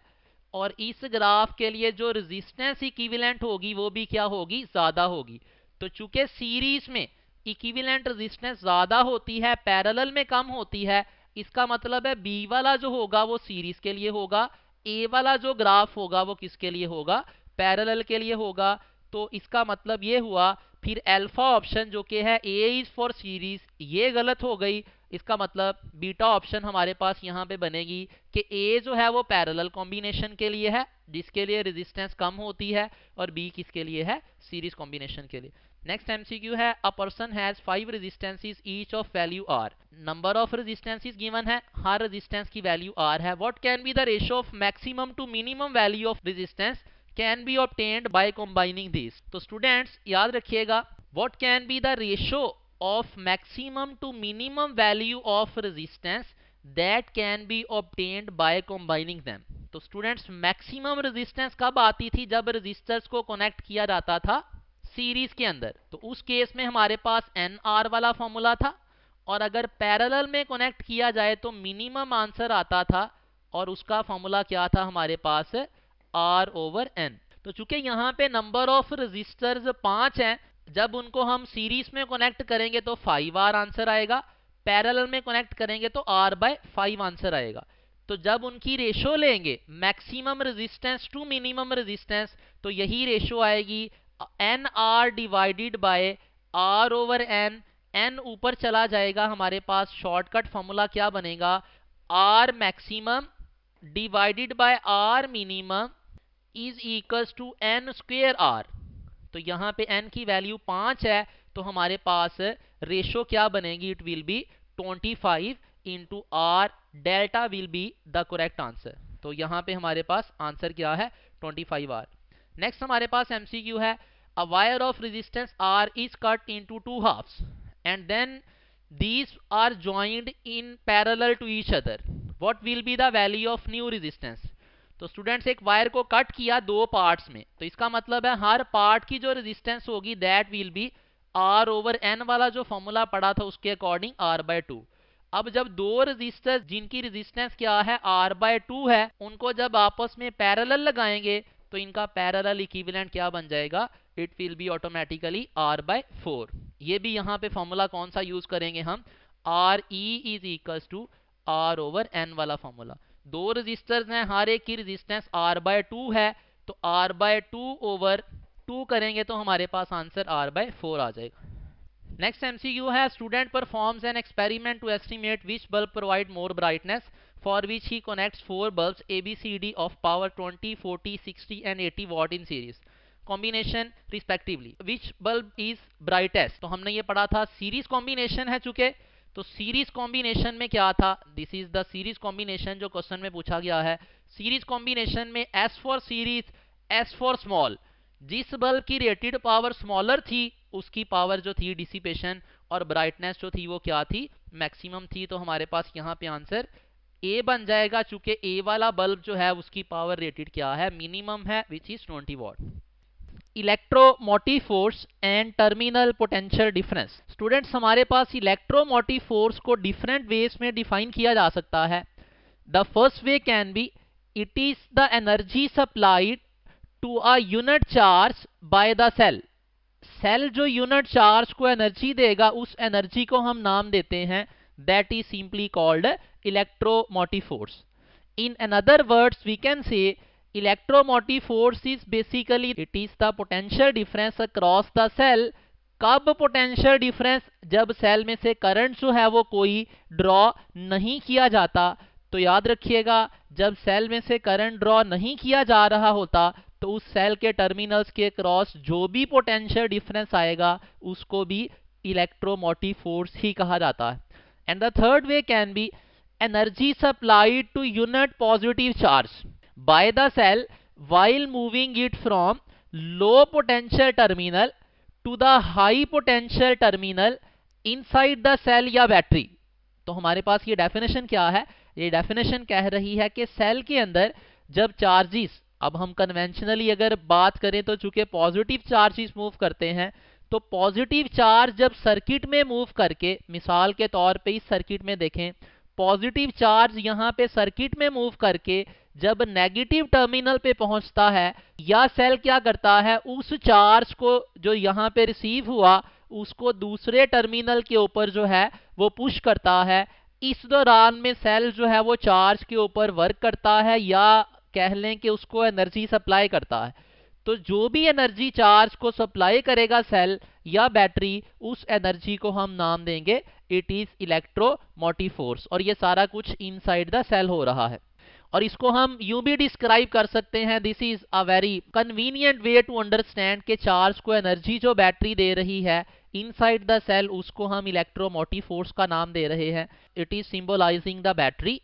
और इस ग्राफ के लिए जो रेजिस्टेंस इक्विवेलेंट होगी वो भी क्या होगी, ज्यादा होगी। तो चूंकि सीरीज में इक्विवेलेंट रेजिस्टेंस ज्यादा होती है, पैरेलल में कम होती है, इसका मतलब है बी वाला जो होगा वो सीरीज के लिए होगा, ए वाला जो ग्राफ होगा वो किसके लिए होगा, पैरेलल के लिए होगा। तो इसका मतलब ये हुआ, फिर अल्फा ऑप्शन जो कि है ए इज फॉर सीरीज, ये गलत हो गई। इसका मतलब बीटा ऑप्शन हमारे पास यहाँ पे बनेगी कि ए जो है वो पैरेलल कॉम्बिनेशन के लिए है जिसके लिए रेजिस्टेंस कम होती है, और बी किसके लिए है, सीरीज कॉम्बिनेशन के लिए। नेक्स्ट एमसीक्यू है, a person has 5 resistances each of value R. Number of resistances given है, हर रेजिस्टेंस की वैल्यू आर है। What can be the ratio of maximum to minimum value of resistance can be obtained by combining this. तो students याद रखिएगा, what can be the ratio of maximum to minimum value of resistance that can be obtained by combining them। तो students maximum resistance कब आती थी, जब resistors को connect किया जाता था सीरीज के अंदर। तो उस केस में हमारे पास एन आर वाला फॉर्मूला था, और अगर पैरेलल में कनेक्ट किया जाए तो मिनिमम आंसर आता था, और उसका फॉर्मूला क्या था हमारे पास, आर ओवर एन। तो चूंकि यहाँ पे नंबर ऑफ रेजिस्टर्स 5 हैं, जब उनको हम सीरीज में कनेक्ट करेंगे तो 5R आंसर आएगा, पैरेलल में कनेक्ट करेंगे तो R/5 आंसर आएगा। तो जब उनकी रेशो लेंगे maximum resistance to minimum resistance, तो यही रेशो आएगी NR divided by R over N। N ऊपर चला जाएगा, हमारे पास शॉर्टकट फॉर्मूला क्या बनेगा, R maximum divided by R minimum is equals to N square R। तो यहाँ पे n की वैल्यू 5 है, तो हमारे पास रेशो क्या बनेगी, it will be 25 into R, delta will be the correct answer. तो यहाँ पे हमारे पास आंसर क्या है, 25R। नेक्स्ट हमारे पास एमसीक्यू है, a wire of resistance R is cut into 2 halves and then these are joined in parallel to each other, what will be the value of new resistance. तो students एक wire को cut किया 2 parts में, तो इसका मतलब है हर part की जो रेजिस्टेंस होगी that will be R over N वाला जो फॉर्मूला पड़ा था उसके अकॉर्डिंग R/2। अब जब 2 रेजिस्टर्स जिनकी रेजिस्टेंस क्या है R/2 है, उनको जब आपस में पैरेलल लगाएंगे तो इनका पैरेलल इक्विवेलेंट क्या बन जाएगा, it will be automatically R/4। ये भी यहाँ पे फॉर्मूला कौन सा यूज करेंगे हम, RE is equals to R over N वाला फॉर्मूला। 2 रेजिस्टर्स हैं, हर एक की रेजिस्टेंस R/2 है, तो R/2 ओवर 2 करेंगे तो हमारे पास आंसर R/4 आ जाएगा। नेक्स्ट एमसीक्यू है, student performs an experiment to estimate which bulb provide more brightness for which he connects 4 bulbs ABCD of power 20, 40, 60 and 80 watt in series combination respectively, which bulb is brightest. तो हमने ये पढ़ा था series combination है चूंकि, तो series combination में क्या था, this is the series combination जो क्वेश्चन में पूछा गया है। सीरीज कॉम्बिनेशन में S for series, S for small, जिस बल्ब की रेटेड पावर स्मॉलर थी उसकी पावर जो थी डिसिपेशन और ब्राइटनेस जो थी वो क्या थी, मैक्सिमम थी। तो हमारे पास यहाँ पे आंसर ए बन जाएगा, चूंकि ए वाला बल्ब जो है उसकी पावर रेटेड क्या है, मिनिमम है, which is 20 watt. Electromotive force and terminal potential difference. Students हमारे पास इलेक्ट्रोमोटिव फोर्स को डिफरेंट वेज में डिफाइन किया जा सकता है। The first way can be, it is the energy supplied to a unit charge by the cell. Cell जो unit charge को एनर्जी देगा उस एनर्जी को हम नाम देते हैं, that is simply called electromotive force. In another words we can से electromotive force is basically it is the potential difference across the cell. कब पोटेंशियल डिफरेंस, जब सेल में से करंट जो है वो कोई ड्रॉ नहीं किया जाता। तो याद रखिएगा, जब सेल में से करंट ड्रॉ नहीं किया जा रहा होता तो उस सेल के टर्मिनल्स के क्रॉस जो भी पोटेंशियल डिफरेंस आएगा उसको भी इलेक्ट्रोमोटिव फोर्स ही कहा जाता है। And the third way can be energy supplied to unit positive charge by the cell while moving it from low potential terminal to the high potential terminal inside the cell या battery. तो हमारे पास ये definition क्या है, ये definition कह रही है कि सेल के अंदर जब चार्जेस, अब हम कन्वेंशनली अगर बात करें तो चूंकि पॉजिटिव चार्जेस मूव करते हैं, तो पॉजिटिव चार्ज जब सर्किट में मूव करके, मिसाल के तौर पे इस सर्किट में देखें, पॉजिटिव चार्ज यहाँ पे सर्किट में मूव करके जब नेगेटिव टर्मिनल पे पहुंचता है या सेल क्या करता है, उस चार्ज को जो यहाँ पे रिसीव हुआ उसको दूसरे टर्मिनल के ऊपर जो है वो पुश करता है। इस दौरान में सेल जो है वो चार्ज के ऊपर वर्क करता है या कह लें कि उसको एनर्जी सप्लाई करता है। तो जो भी एनर्जी चार्ज को सप्लाई करेगा सेल या बैटरी, उस एनर्जी को हम नाम देंगे इट इज इलेक्ट्रोमोटिव फोर्स। और ये सारा कुछ इनसाइड द सेल हो रहा है। और इसको हम यूं भी डिस्क्राइब कर सकते हैं, this is a very convenient way to understand के चार्ज को एनर्जी जो बैटरी दे रही है इनसाइड द सेल, उसको हम इलेक्ट्रोमोटिव फोर्स का नाम दे रहे हैं। It is symbolising the battery.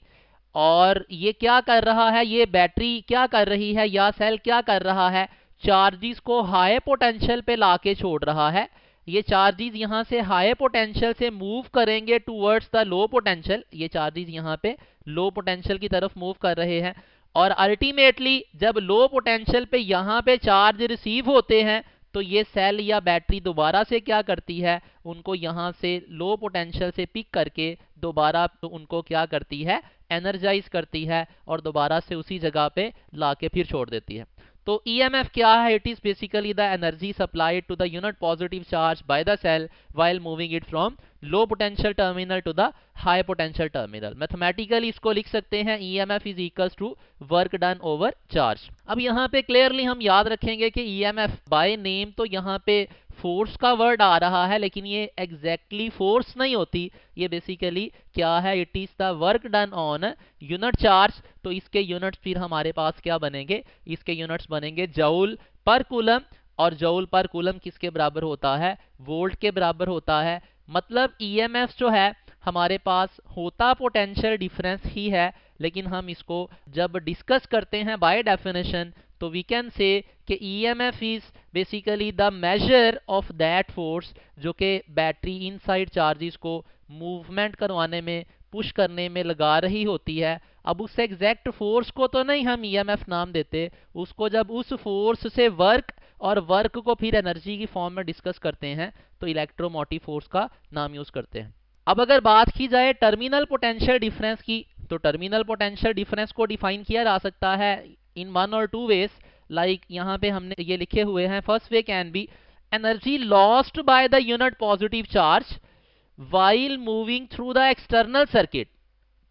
और ये क्या कर रहा है, ये बैटरी क्या कर रही है या सेल क्या कर रहा है, चार्जेस को हाई पोटेंशियल पे लाके छोड़ रहा है। ये चार्जेस यहाँ से हाई पोटेंशियल से मूव करेंगे टूवर्ड्स द लो पोटेंशियल। ये चार्जेस यहाँ पे लो पोटेंशियल की तरफ मूव कर रहे हैं और अल्टीमेटली जब लो पोटेंशियल पे यहाँ पे चार्ज रिसीव होते हैं तो ये सेल या बैटरी दोबारा से क्या करती है, उनको यहाँ से लो पोटेंशियल से पिक करके दोबारा उनको क्या करती है, एनर्जाइज करती है और दोबारा से उसी जगह पे लाके फिर छोड़ देती है। तो EMF क्या है, it is basically the energy supplied to the unit positive charge by the cell while moving it from low potential terminal to the high potential terminal. Mathematically इसको लिख सकते हैं EMF is equals to work done over charge. अब यहाँ पे clearly हम याद रखेंगे कि EMF बाय नेम तो यहाँ पे फोर्स का वर्ड आ रहा है, लेकिन ये एग्जैक्टली फोर्स नहीं होती, ये बेसिकली क्या है, it is the work done on unit charge. तो इसके यूनिट्स फिर हमारे पास क्या बनेंगे, इसके यूनिट्स बनेंगे जूल पर कूलम। और जूल पर कूलम किसके बराबर होता है, वोल्ट के बराबर होता है। मतलब EMF जो है हमारे पास होता पोटेंशियल डिफरेंस ही है, लेकिन हम इसको जब डिस्कस करते हैं बाय डेफिनेशन तो वी कैन से कि EMF is basically the measure of that force जो कि बैटरी इनसाइड चार्जेस को मूवमेंट करवाने में, पुश करने में लगा रही होती है। अब उस एग्जैक्ट फोर्स को तो नहीं हम EMF नाम देते, उसको जब उस फोर्स से वर्क और वर्क को फिर एनर्जी की फॉर्म में डिस्कस करते हैं तो इलेक्ट्रोमोटिव फोर्स का नाम यूज करते हैं। अब अगर बात की जाए टर्मिनल पोटेंशियल डिफरेंस की, तो टर्मिनल पोटेंशियल डिफरेंस को डिफाइन किया जा सकता है इन वन और टू वेज। लाइक यहाँ पे हमने ये लिखे हुए हैं, first way can be energy lost by the unit positive charge while moving through the external circuit.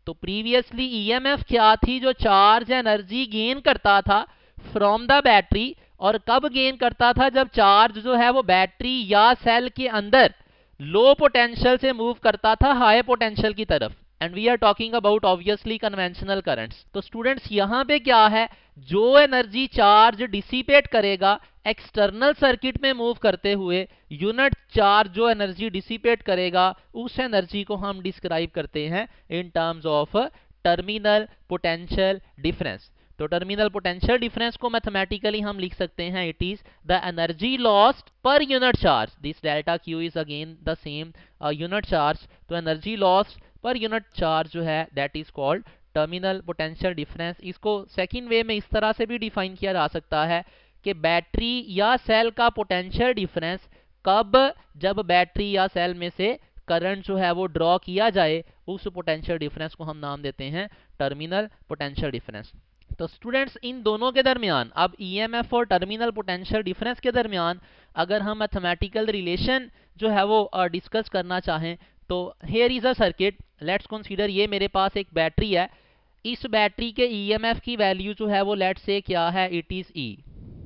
तो प्रीवियसली EMF क्या थी, जो चार्ज एनर्जी गेन करता था फ्रॉम द बैटरी। और कब गेन करता था, जब चार्ज जो है वो बैटरी या सेल के अंदर लो पोटेंशियल से मूव करता था हाई पोटेंशियल की तरफ। And we are talking about obviously conventional currents. तो स्टूडेंट्स यहाँ पे क्या है, जो एनर्जी चार्ज डिसिपेट करेगा एक्सटर्नल सर्किट में मूव करते हुए, यूनिट चार्ज जो एनर्जी डिसिपेट करेगा उस एनर्जी को हम डिस्क्राइब करते हैं in terms of terminal potential difference. तो टर्मिनल पोटेंशियल डिफरेंस को मैथमेटिकली हम लिख सकते हैं, it is the energy lost per unit charge, this delta Q is again the same unit charge. तो energy lost per unit charge जो है that is called terminal potential difference. इसको second way में इस तरह से भी डिफाइन किया जा सकता है कि बैटरी या सेल का पोटेंशियल डिफरेंस कब, जब बैटरी या सेल में से करंट जो है वो ड्रॉ किया जाए, उस पोटेंशियल डिफरेंस को हम नाम देते हैं टर्मिनल पोटेंशियल डिफरेंस। तो स्टूडेंट्स इन दोनों के दरमियान, अब EMF और टर्मिनल पोटेंशियल डिफरेंस के दरमियान अगर हम मैथमेटिकल रिलेशन जो है वो डिस्कस करना चाहें तो here is a circuit, let's consider ये मेरे पास एक बैटरी है। इस बैटरी के EMF की वैल्यू जो है वो लेट्स से क्या है, इट इज E।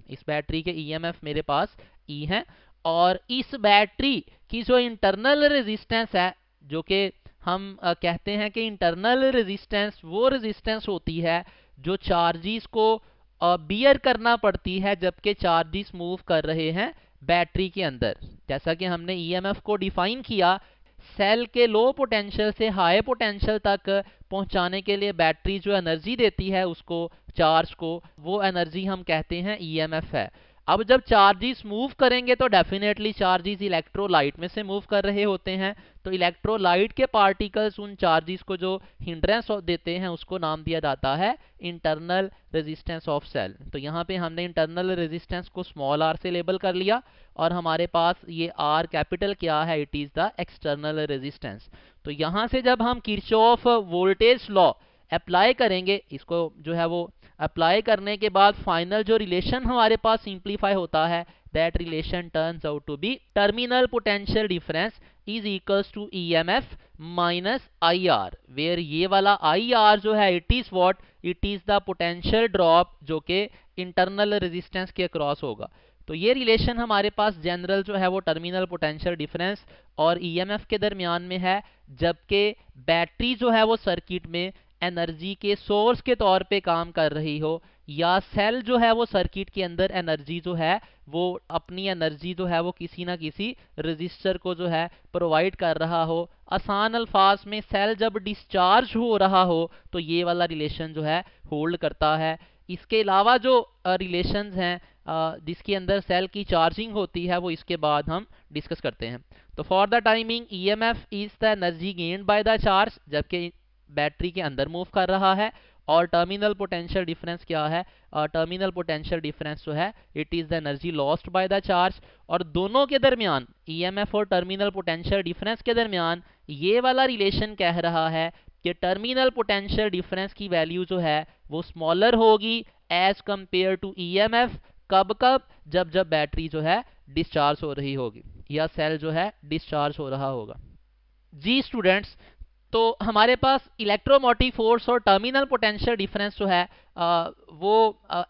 इस बैटरी के EMF मेरे पास E है और इस बैटरी की जो इंटरनल रेजिस्टेंस है, जो कि हम कहते हैं कि इंटरनल रेजिस्टेंस वो रेजिस्टेंस होती है जो चार्जेस को बियर करना पड़ती है जबकि चार्जेस मूव कर रहे हैं बैटरी के अंदर। जैसा कि हमने EMF को डिफाइन किया, सेल के लो पोटेंशियल से हाई पोटेंशियल तक पहुंचाने के लिए बैटरी जो एनर्जी देती है उसको, चार्ज को, वो एनर्जी हम कहते हैं EMF है। अब जब चार्जेस मूव करेंगे तो डेफिनेटली चार्जेस इलेक्ट्रोलाइट में से मूव कर रहे होते हैं, तो इलेक्ट्रोलाइट के पार्टिकल्स उन चार्जेस को जो हिंड्रेंस देते हैं उसको नाम दिया जाता है इंटरनल रेजिस्टेंस ऑफ सेल। तो यहाँ पे हमने इंटरनल रेजिस्टेंस को स्मॉल r से लेबल कर लिया और हमारे पास ये R कैपिटल क्या है, it is the external resistance. तो यहाँ से जब हम किरचॉफ वोल्टेज लॉ अप्लाई करेंगे, इसको जो है वो अप्लाई करने के बाद फाइनल जो रिलेशन हमारे पास सिंप्लीफाई होता है, that relation turns out to be terminal potential difference is equals to EMF minus I R, where ये वाला आई आर जो है it is what, it is the potential drop जो कि इंटरनल रेजिस्टेंस के अक्रॉस होगा। तो ये रिलेशन हमारे पास जनरल जो है वो टर्मिनल पोटेंशियल डिफरेंस और ईएमएफ के दरमियान में है, जबकि बैटरी जो है वो सर्किट में एनर्जी के सोर्स के तौर पे काम कर रही हो, या सेल जो है वो सर्किट के अंदर एनर्जी जो है वो अपनी एनर्जी जो है वो किसी ना किसी रजिस्टर को जो है प्रोवाइड कर रहा हो। आसान अल्फाज में सेल जब डिस्चार्ज हो रहा हो तो ये वाला रिलेशन जो है होल्ड करता है। इसके अलावा जो रिलेशंस हैं जिसके अंदर सेल की चार्जिंग होती है वो इसके बाद हम डिस्कस करते हैं। तो for the timing EMF is the energy gained by the charge, जबकि बैटरी के अंदर मूव कर रहा है, और टर्मिनल पोटेंशियल डिफरेंस क्या है, टर्मिनल पोटेंशियल डिफरेंस जो है it is the energy lost by the charge. और दोनों के दरमियान ईएमएफ और टर्मिनल पोटेंशियल डिफरेंस के दरमियान ये वाला रिलेशन कह रहा है कि टर्मिनल पोटेंशियल डिफरेंस की वैल्यू जो है वो स्मॉलर होगी एज कंपेयर टू ईएमएफ। कब कब, जब जब बैटरी जो है डिस्चार्ज हो रही होगी या सेल जो है डिस्चार्ज हो रहा होगा। जी स्टूडेंट्स, तो हमारे पास इलेक्ट्रोमोटिव फोर्स और टर्मिनल पोटेंशियल डिफरेंस जो है वो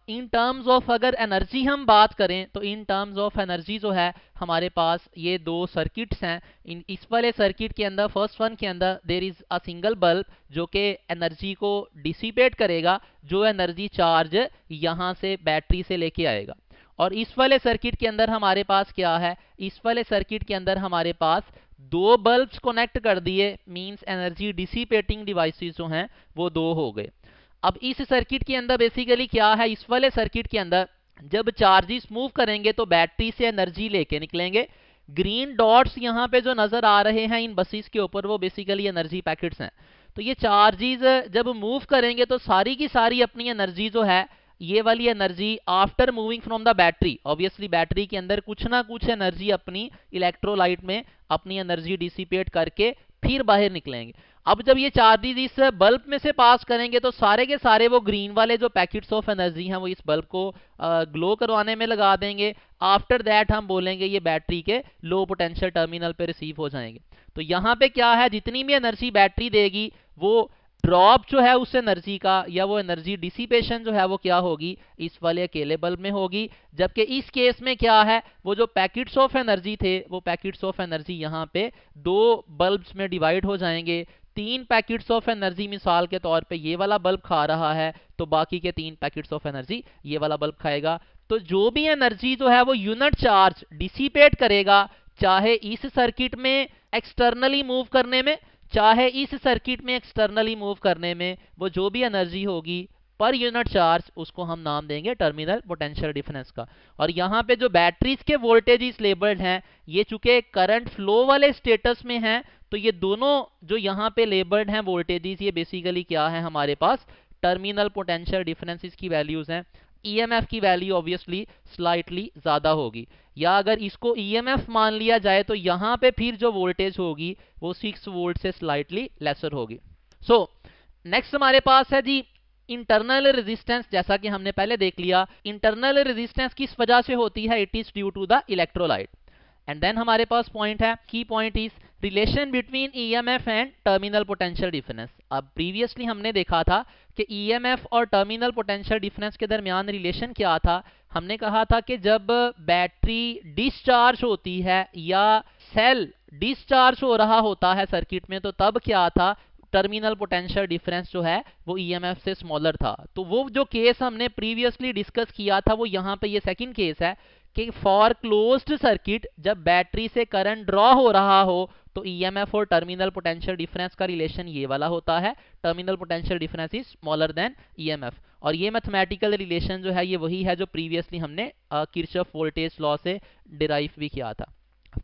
इन टर्म्स ऑफ अगर एनर्जी हम बात करें तो इन टर्म्स ऑफ एनर्जी जो है हमारे पास ये दो सर्किट्स हैं। इस वाले सर्किट के अंदर फर्स्ट वन के अंदर there is a single bulb जो कि एनर्जी को डिसिपेट करेगा, जो एनर्जी चार्ज यहाँ से बैटरी से लेके आएगा। और इस वाले सर्किट के अंदर हमारे पास क्या है, इस वाले सर्किट के अंदर हमारे पास दो बल्ब्स कनेक्ट कर दिए, मींस एनर्जी डिसिपेटिंग डिवाइसेस जो हैं वो दो हो गए। अब इस सर्किट के अंदर बेसिकली क्या है, इस वाले सर्किट के अंदर जब चार्जेस मूव करेंगे तो बैटरी से एनर्जी लेके निकलेंगे। ग्रीन डॉट्स यहाँ पे जो नजर आ रहे हैं इन बसेस के ऊपर वो बेसिकली एनर्जी पैकेट्स हैं। तो ये चार्जेस जब मूव करेंगे तो सारी की सारी अपनी एनर्जी जो है, ये वाली energy after moving from the battery, obviously battery के अंदर कुछ ना कुछ एनर्जी अपनी इलेक्ट्रोलाइट में अपनी एनर्जी डिसिपेट करके फिर बाहर निकलेंगे। अब जब ये चार्जेस इस बल्ब में से पास करेंगे तो सारे के सारे वो ग्रीन वाले जो पैकेट्स ऑफ एनर्जी हैं वो इस बल्ब को ग्लो करवाने में लगा देंगे। आफ्टर दैट हम बोलेंगे ये बैटरी के लो पोटेंशियल टर्मिनल पे रिसीव हो जाएंगे। तो यहाँ पे क्या है, जितनी भी एनर्जी बैटरी देगी वो ड्रॉप जो है उस एनर्जी का या वो एनर्जी डिसिपेशन जो है वो क्या होगी, इस वाले अकेले बल्ब में होगी। जबकि इस केस में क्या है, वो जो पैकेट्स ऑफ एनर्जी थे वो पैकेट्स ऑफ एनर्जी यहाँ पे दो बल्ब्स में डिवाइड हो जाएंगे। 3 पैकेट्स ऑफ एनर्जी मिसाल के तौर पे ये वाला बल्ब खा रहा है तो बाकी के 3 पैकेट्स ऑफ एनर्जी ये वाला बल्ब खाएगा। तो जो भी एनर्जी जो है वो यूनिट चार्ज डिसिपेट करेगा, चाहे इस सर्किट में एक्सटर्नली मूव करने में चाहे इस सर्किट में एक्सटर्नली मूव करने में, वो जो भी एनर्जी होगी पर यूनिट चार्ज उसको हम नाम देंगे टर्मिनल पोटेंशियल डिफरेंस का। और यहाँ पे जो बैटरीज के वोल्टेजेस लेबल्ड हैं ये चूंकि करंट फ्लो वाले स्टेटस में हैं तो ये दोनों जो यहाँ पे लेबल्ड हैं वोल्टेजेस ये बेसिकली क्या है, हमारे पास टर्मिनल पोटेंशियल डिफरेंसेस की वैल्यूज हैं। ईएमएफ की वैल्यू ऑब्वियसली स्लाइटली ज्यादा होगी, या अगर इसको ईएमएफ मान लिया जाए तो यहाँ पे फिर जो वोल्टेज होगी वो 6 वोल्ट से स्लाइटली लेसर होगी। सो नेक्स्ट हमारे पास है जी इंटरनल रेजिस्टेंस। जैसा कि हमने पहले देख लिया, इंटरनल रेजिस्टेंस किस वजह से होती है, it is due to the electrolyte. And then हमारे पास पॉइंट है, की point is relation between EMF and terminal potential difference. अब प्रीवियसली हमने देखा था कि ईएमएफ और टर्मिनल पोटेंशियल डिफरेंस के दरमियान रिलेशन क्या था। हमने कहा था कि जब बैटरी डिस्चार्ज होती है या सेल डिस्चार्ज हो रहा होता है सर्किट में तो तब क्या था, टर्मिनल पोटेंशियल डिफरेंस जो है वो ईएमएफ से स्मॉलर था। तो वो जो केस हमने प्रीवियसली डिस्कस किया था वो यहाँ पे ये सेकंड केस है कि फॉर क्लोज्ड सर्किट जब बैटरी से करंट ड्रॉ हो रहा हो तो ईएमएफ और टर्मिनल पोटेंशियल डिफरेंस का रिलेशन ये वाला होता है, terminal potential difference is smaller than EMF. और ये मैथमेटिकल रिलेशन जो है ये वही है जो प्रीवियसली हमने किरचॉफ वोल्टेज लॉ से डिराइव भी किया था।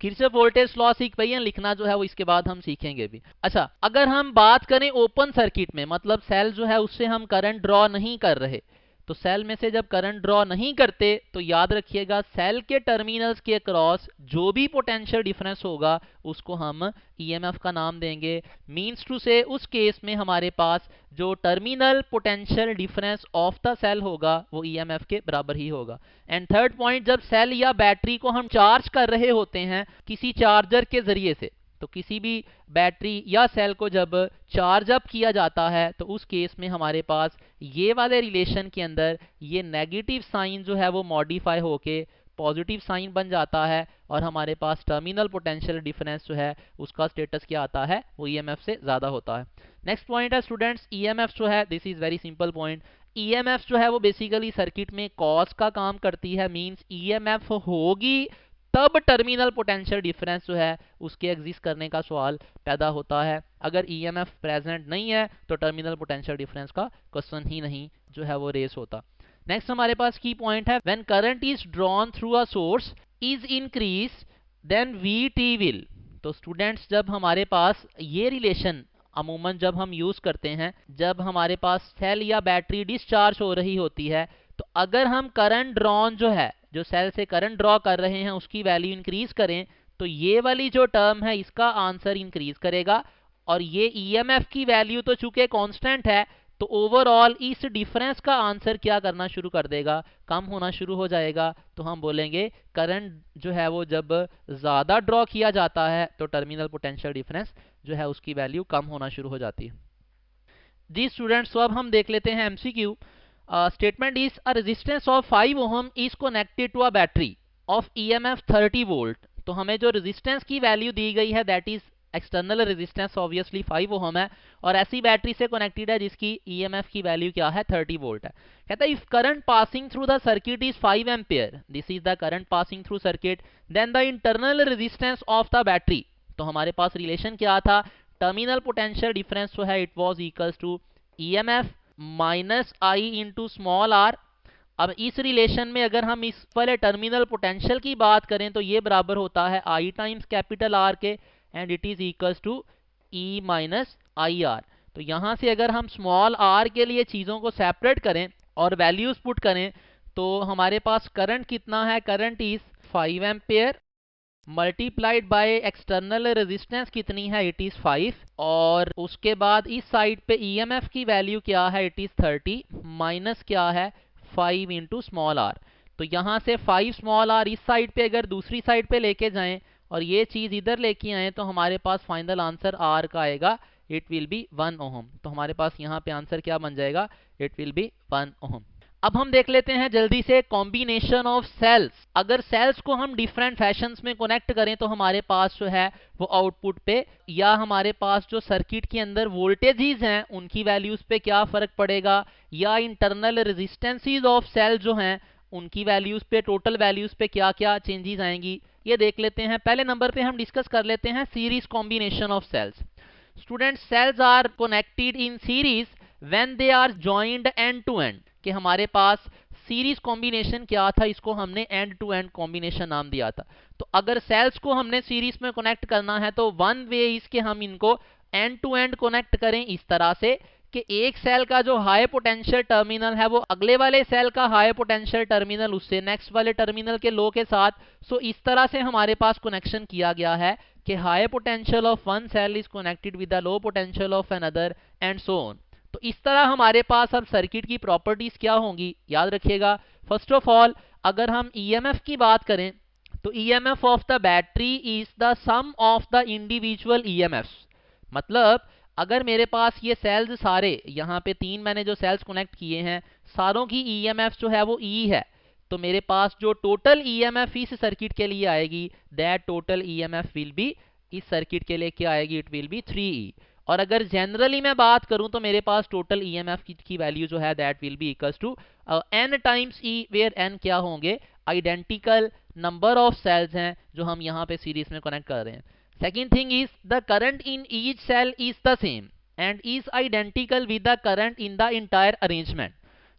किरचॉफ वोल्टेज लॉ सीख पाइए, लिखना जो है वो इसके बाद हम सीखेंगे भी। अच्छा, अगर हम बात करें ओपन सर्किट में, मतलब सेल जो है उससे हम करंट ड्रॉ नहीं कर रहे, तो सेल में से जब करंट ड्रॉ नहीं करते तो याद रखिएगा सेल के टर्मिनल्स के अक्रॉस जो भी पोटेंशियल डिफरेंस होगा उसको हम ईएमएफ का नाम देंगे। मींस टू से उस केस में हमारे पास जो terminal potential difference of the cell होगा वो ईएमएफ के बराबर ही होगा। एंड थर्ड पॉइंट, जब सेल या बैटरी को हम चार्ज कर रहे होते हैं किसी चार्जर के जरिए से, तो किसी भी बैटरी या सेल को जब चार्ज अप किया जाता है तो उस केस में हमारे पास ये वाले रिलेशन के अंदर ये नेगेटिव साइन जो है वो मॉडिफाई होके पॉजिटिव साइन बन जाता है और हमारे पास टर्मिनल पोटेंशियल डिफरेंस जो है उसका स्टेटस क्या आता है, वो ईएमएफ से ज़्यादा होता है। नेक्स्ट पॉइंट है स्टूडेंट्स, ईएमएफ जो है, this is very simple point. EMF जो है वो बेसिकली सर्किट में कॉज का काम करती है। मींस ईएमएफ होगी तब टर्मिनल पोटेंशियल डिफरेंस जो है उसके एग्जिस्ट करने का सवाल पैदा होता है। अगर ईएमएफ प्रेजेंट नहीं है तो टर्मिनल पोटेंशियल डिफरेंस का क्वेश्चन ही नहीं जो है वो रेस होता। नेक्स्ट हमारे पास की पॉइंट है, when current is drawn through a source is increase then VT will. तो स्टूडेंट्स जब हमारे पास ये रिलेशन अमूमन जब हम यूज करते हैं, जब हमारे पास सेल या बैटरी डिस्चार्ज हो रही होती है, तो अगर हम करंट ड्रॉन जो है, जो सेल से करंट ड्रॉ कर रहे हैं उसकी वैल्यू इंक्रीज करें तो ये वाली जो टर्म है इसका आंसर इंक्रीज करेगा। और ये ईएमएफ की वैल्यू तो चूंकि कांस्टेंट है तो ओवरऑल इस डिफरेंस का आंसर क्या करना शुरू कर देगा, कम होना शुरू हो जाएगा। तो हम बोलेंगे करंट जो है वो जब ज़्यादा ड्रॉ किया जाता है तो टर्मिनल पोटेंशियल डिफरेंस जो है उसकी वैल्यू कम होना शुरू हो जाती है। जी स्टूडेंट्स, तो अब हम देख लेते हैं MCQ. Statement is a resistance of 5 ohm is connected to a battery of EMF 30 volt। तो हमें जो रेजिस्टेंस की वैल्यू दी गई है that is external resistance obviously 5 ohm है और ऐसी बैटरी से कनेक्टेड है जिसकी ईएमएफ की वैल्यू क्या है, 30 वोल्ट है। कहता है if current passing through the circuit is 5 ampere, this is the current passing through circuit, then the internal resistance of the battery. तो हमारे पास रिलेशन क्या था, टर्मिनल पोटेंशियल डिफरेंस जो है it was equals to EMF minus I into small R. अब इस relation में अगर हम इस वाले टर्मिनल पोटेंशियल की बात करें तो ये बराबर होता है आई टाइम्स कैपिटल आर के and it is equals to E minus I R. तो यहां से अगर हम स्मॉल आर के लिए चीजों को सेपरेट करें और वैल्यूज पुट करें तो हमारे पास करंट कितना है, current is 5 ampere multiplied by external resistance कितनी है, इट इज 5, और उसके बाद इस साइड पे ईएमएफ की वैल्यू क्या है, इट इज 30 माइनस क्या है 5 इंटू स्मॉल आर। तो यहाँ से 5 स्मॉल आर इस साइड पे अगर दूसरी साइड पे लेके जाएं और ये चीज इधर लेके आए तो हमारे पास फाइनल आंसर आर का आएगा, इट विल बी 1 ओहम। तो हमारे पास यहाँ पे आंसर क्या बन जाएगा, इट विल बी 1 ओहम। अब हम देख लेते हैं जल्दी से कॉम्बिनेशन ऑफ सेल्स। अगर सेल्स को हम डिफरेंट फैशंस में कनेक्ट करें तो हमारे पास जो है वो आउटपुट पे या हमारे पास जो सर्किट के अंदर वोल्टेजेस हैं उनकी वैल्यूज पे क्या फर्क पड़ेगा, या इंटरनल रेजिस्टेंसेस ऑफ सेल जो हैं उनकी वैल्यूज पे, टोटल वैल्यूज पे क्या क्या चेंजेस आएंगी, ये देख लेते हैं। पहले नंबर पे हम डिस्कस कर लेते हैं series combination of cells. Student, cells are connected in series when they are joined end to end. कि हमारे पास सीरीज कॉम्बिनेशन क्या था, इसको हमने एंड टू एंड कॉम्बिनेशन नाम दिया था। तो अगर सेल्स को हमने सीरीज में कनेक्ट करना है तो वन वे इसके हम इनको एंड टू एंड कनेक्ट करें इस तरह से कि एक सेल का जो हाई पोटेंशियल टर्मिनल है वो अगले वाले सेल का हाई पोटेंशियल टर्मिनल उससे नेक्स्ट वाले टर्मिनल के लो के साथ, सो इस तरह से हमारे पास कनेक्शन किया गया है कि high potential of one cell is connected with the low potential of another and so on. तो इस तरह हमारे पास अब सर्किट की प्रॉपर्टीज क्या होंगी, याद रखिएगा। फर्स्ट ऑफ ऑल अगर हम ईएमएफ की बात करें तो EMF of the battery is the sum of the individual EMFs. मतलब अगर मेरे पास ये सेल्स सारे, यहाँ पे 3 मैंने जो सेल्स कनेक्ट किए हैं सारों की ईएमएफ जो है वो ई है, तो मेरे पास जो टोटल ईएमएफ इस सर्किट के लिए आएगी that total EMF will be, इस सर्किट के लिए क्या आएगी, इट विल बी 3E। और अगर जनरली मैं बात करूं तो मेरे पास टोटल ईएमएफ की वैल्यू जो है that will be equals to n times E, where n क्या होंगे, आइडेंटिकल नंबर ऑफ सेल्स हैं जो हम यहाँ पे सीरीज में कनेक्ट कर रहे हैं। Second thing is the current in each cell is the same and is identical with the current in the entire arrangement.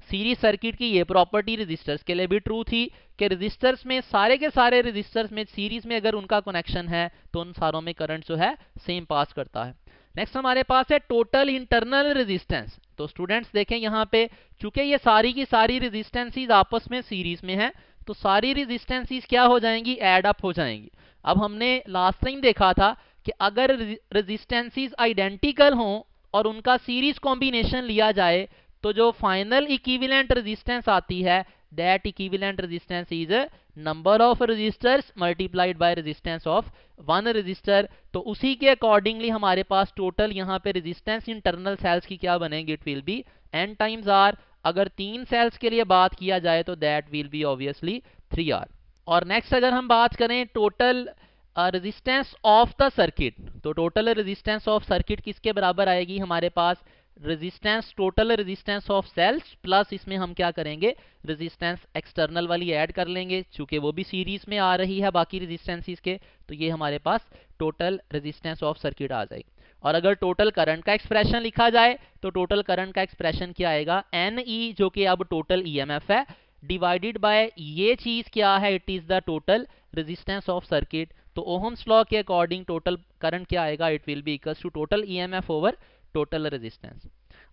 Series circuit की ये प्रॉपर्टी रेजिस्टर्स के लिए भी ट्रू थी कि रेजिस्टर्स में सारे के सारे रेजिस्टर्स में सीरीज में अगर उनका कनेक्शन है तो उन सारों में करंट जो है सेम पास करता है। नेक्स्ट हमारे पास है टोटल इंटरनल रेजिस्टेंस। तो स्टूडेंट्स देखें यहाँ पे, चूंकि ये सारी की सारी रेजिस्टेंसीज आपस में सीरीज में है, तो सारी रेजिस्टेंसीज क्या हो जाएंगी, ऐड अप हो जाएंगी। अब हमने लास्ट टाइम देखा था कि अगर रेजिस्टेंसीज आइडेंटिकल हों और उनका सीरीज कॉम्बिनेशन लिया जाए तो जो फाइनल इक्विवेलेंट रेजिस्टेंस आती है, that equivalent resistance is number of resistors multiplied by resistance of one resistor. तो उसी के अकॉर्डिंगली हमारे पास टोटल यहाँ पे रेजिस्टेंस इंटरनल सेल्स की क्या बनेगी, it will B n times r। अगर 3 सेल्स के लिए बात किया जाए तो that will B obviously 3r। और नेक्स्ट अगर हम बात करें total resistance of the circuit, तो टोटल रेजिस्टेंस ऑफ सर्किट किसके बराबर आएगी, हमारे पास resistance, total resistance of cells plus इसमें हम क्या करेंगे, रेजिस्टेंस एक्सटर्नल वाली ऐड कर लेंगे, चूंकि वो भी सीरीज में आ रही है बाकी रेजिस्टेंसेस के, तो ये हमारे पास टोटल रेजिस्टेंस ऑफ सर्किट आ जाएगी। और अगर टोटल करंट का एक्सप्रेशन लिखा जाए तो टोटल करंट का एक्सप्रेशन क्या आएगा, NE जो कि अब टोटल EMF है, डिवाइडेड बाय ये चीज क्या है, it is the total resistance of circuit. तो ओहम्स लॉ के अकॉर्डिंग टोटल करंट क्या आएगा, it will be equals to total EMF over total resistance.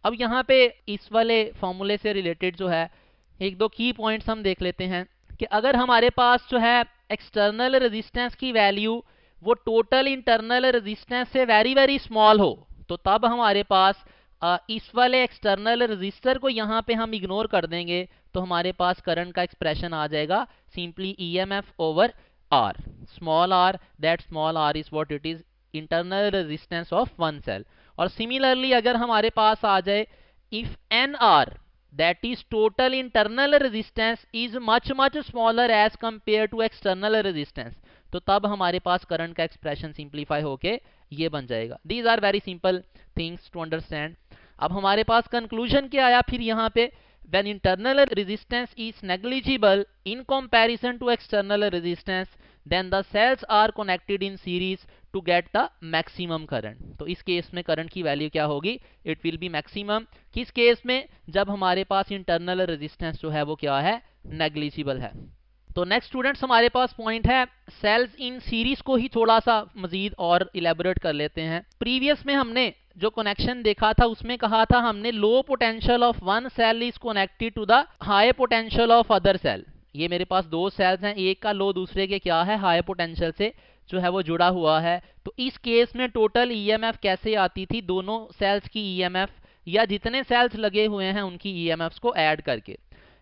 अब यहाँ पे इस वाले फॉर्मूले से रिलेटेड जो है एक दो की पॉइंट्स हम देख लेते हैं कि अगर हमारे पास जो है एक्सटर्नल रेजिस्टेंस की वैल्यू वो टोटल इंटरनल रेजिस्टेंस से वेरी वेरी स्मॉल हो, तो तब हमारे पास इस वाले एक्सटर्नल रेजिस्टर को यहाँ पे हम इग्नोर कर देंगे, तो हमारे पास करंट का एक्सप्रेशन आ जाएगा simply EMF over R, small r, that small r is what it is internal resistance of one cell. और सिमिलरली अगर हमारे पास आ जाए if NR that is total internal resistance is much much smaller as compare to external resistance, तो तब हमारे पास करंट का एक्सप्रेशन सिंप्लीफाई होके ये बन जाएगा। These are very simple things to understand. अब हमारे पास कंक्लूजन क्या आया फिर यहाँ पे, when internal resistance is negligible in comparison to external resistance then the cells are connected in series to get the maximum current। तो इस केस में करंट की वैल्यू क्या होगी, it will be maximum। किस केस में, जब हमारे पास इंटरनल रेजिस्टेंस जो है वो क्या है, नेग्लिजिबल है। तो नेक्स्ट स्टूडेंट्स हमारे पास पॉइंट है सेल्स इन सीरीज को ही थोड़ा सा मजीद और इलेबोरेट कर लेते हैं। प्रीवियस में हमने जो कनेक्शन देखा था उसमें कहा था हमने low potential of one cell is connected to the high potential of other cell. ये मेरे पास दो सेल्स हैं, एक का लो दूसरे के क्या है, हाई पोटेंशियल से जो है वो जुड़ा हुआ है। तो इस केस में टोटल EMF कैसे आती थी, दोनों सेल्स की EMF या जितने सेल्स लगे हुए हैं उनकी EMFs को ऐड करके।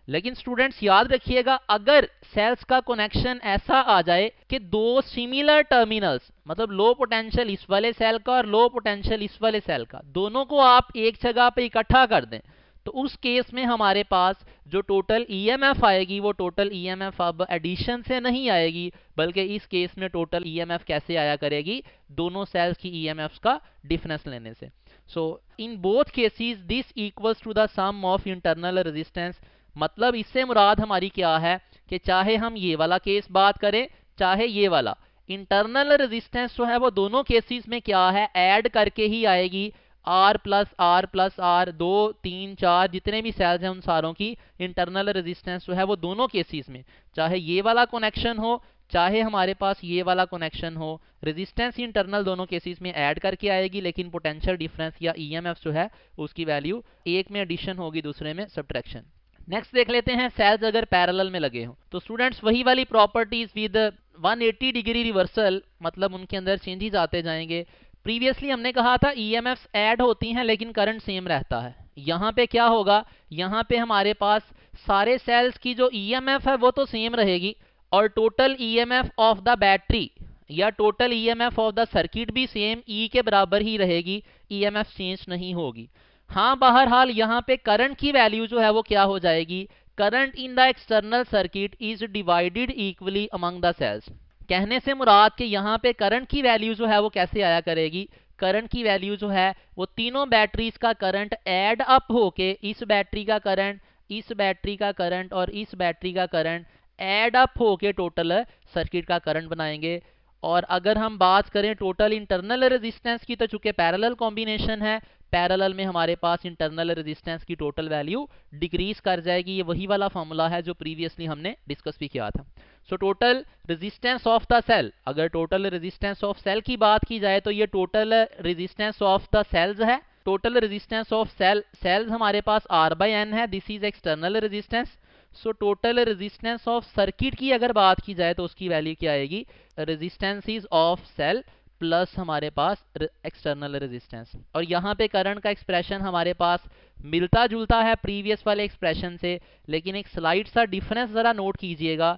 लेकिन स्टूडेंट्स याद रखिएगा अगर सेल्स का कनेक्शन ऐसा आ जाए कि दो सिमिलर टर्मिनल्स, मतलब लो पोटेंशियल इस वाले सेल का और लो पोटेंशियल इस वाले सेल का, दोनों को आप एक जगह पे इकट्ठा कर दें, तो उस केस में हमारे पास जो टोटल EMF आएगी वो टोटल EMF अब एडिशन से नहीं आएगी, बल्कि इस केस में टोटल EMF कैसे आया करेगी, दोनों सेल्स की EMFs का डिफरेंस लेने से। So in both cases this equals to the sum of internal resistance. मतलब इससे मुराद हमारी क्या है कि चाहे हम ये वाला केस बात करें चाहे ये वाला, इंटरनल रेजिस्टेंस जो है वो दोनों केसेस में क्या है, ऐड करके ही आएगी। R plus R plus R, 2 3 4 जितने भी सेल्स हैं उन सारों की इंटरनल रेजिस्टेंस जो है वो दोनों केसेस में, चाहे ये वाला कनेक्शन हो चाहे हमारे पास ये वाला कनेक्शन हो, रेजिस्टेंस इंटरनल दोनों केसेस में ऐड करके आएगी, लेकिन पोटेंशियल डिफरेंस या EMF जो है उसकी वैल्यू एक में एडिशन होगी, दूसरे में सब्ट्रैक्शन। नेक्स्ट देख लेते हैं सेल्स अगर पैरेलल में लगे हों, तो स्टूडेंट्स वही वाली प्रॉपर्टीज विद 180 डिग्री रिवर्सल, मतलब उनके अंदर चेंजेस आते जाएंगे। प्रीवियसली हमने कहा था EMFs ऐड होती हैं लेकिन करंट सेम रहता है। यहाँ पे क्या होगा, यहाँ पे हमारे पास सारे सेल्स की जो EMF है वो तो सेम रहेगी और total EMF of the battery या total EMF of the circuit भी सेम E के बराबर ही रहेगी, EMF चेंज नहीं होगी। हाँ बहरहाल यहाँ पे करंट की वैल्यू जो है वो क्या हो जाएगी, current in the external circuit is divided equally among the cells. कहने से मुराद कि यहाँ पे करंट की वैल्यू जो है वो कैसे आया करेगी, करंट की वैल्यू जो है वो तीनों बैटरीज का करंट ऐड अप होके इस बैटरी का करंट, इस बैटरी का करंट और इस बैटरी का करंट ऐड अप होके टोटल सर्किट का करंट बनाएंगे। और अगर हम बात करें टोटल इंटरनल रेजिस्टेंस की, तो चूंकि पैरेलल कॉम्बिनेशन है, पैरेलल में हमारे पास इंटरनल रेजिस्टेंस की टोटल वैल्यू डिक्रीज कर जाएगी। ये वही वाला फॉर्मूला है जो प्रीवियसली हमने डिस्कस भी किया था। So total resistance of the cell, अगर टोटल रेजिस्टेंस ऑफ सेल की बात की जाए तो ये total resistance of the cells है। टोटल रेजिस्टेंस ऑफ सेल्स हमारे पास R/N है, this is external resistance. So total resistance of circuit की अगर बात की जाए तो उसकी वैल्यू क्या आएगी, रेजिस्टेंस ऑफ सेल प्लस हमारे पास एक्सटर्नल रेजिस्टेंस। और यहाँ पे करंट का एक्सप्रेशन हमारे पास मिलता जुलता है प्रीवियस वाले एक्सप्रेशन से, लेकिन एक स्लाइड सा डिफरेंस जरा नोट कीजिएगा।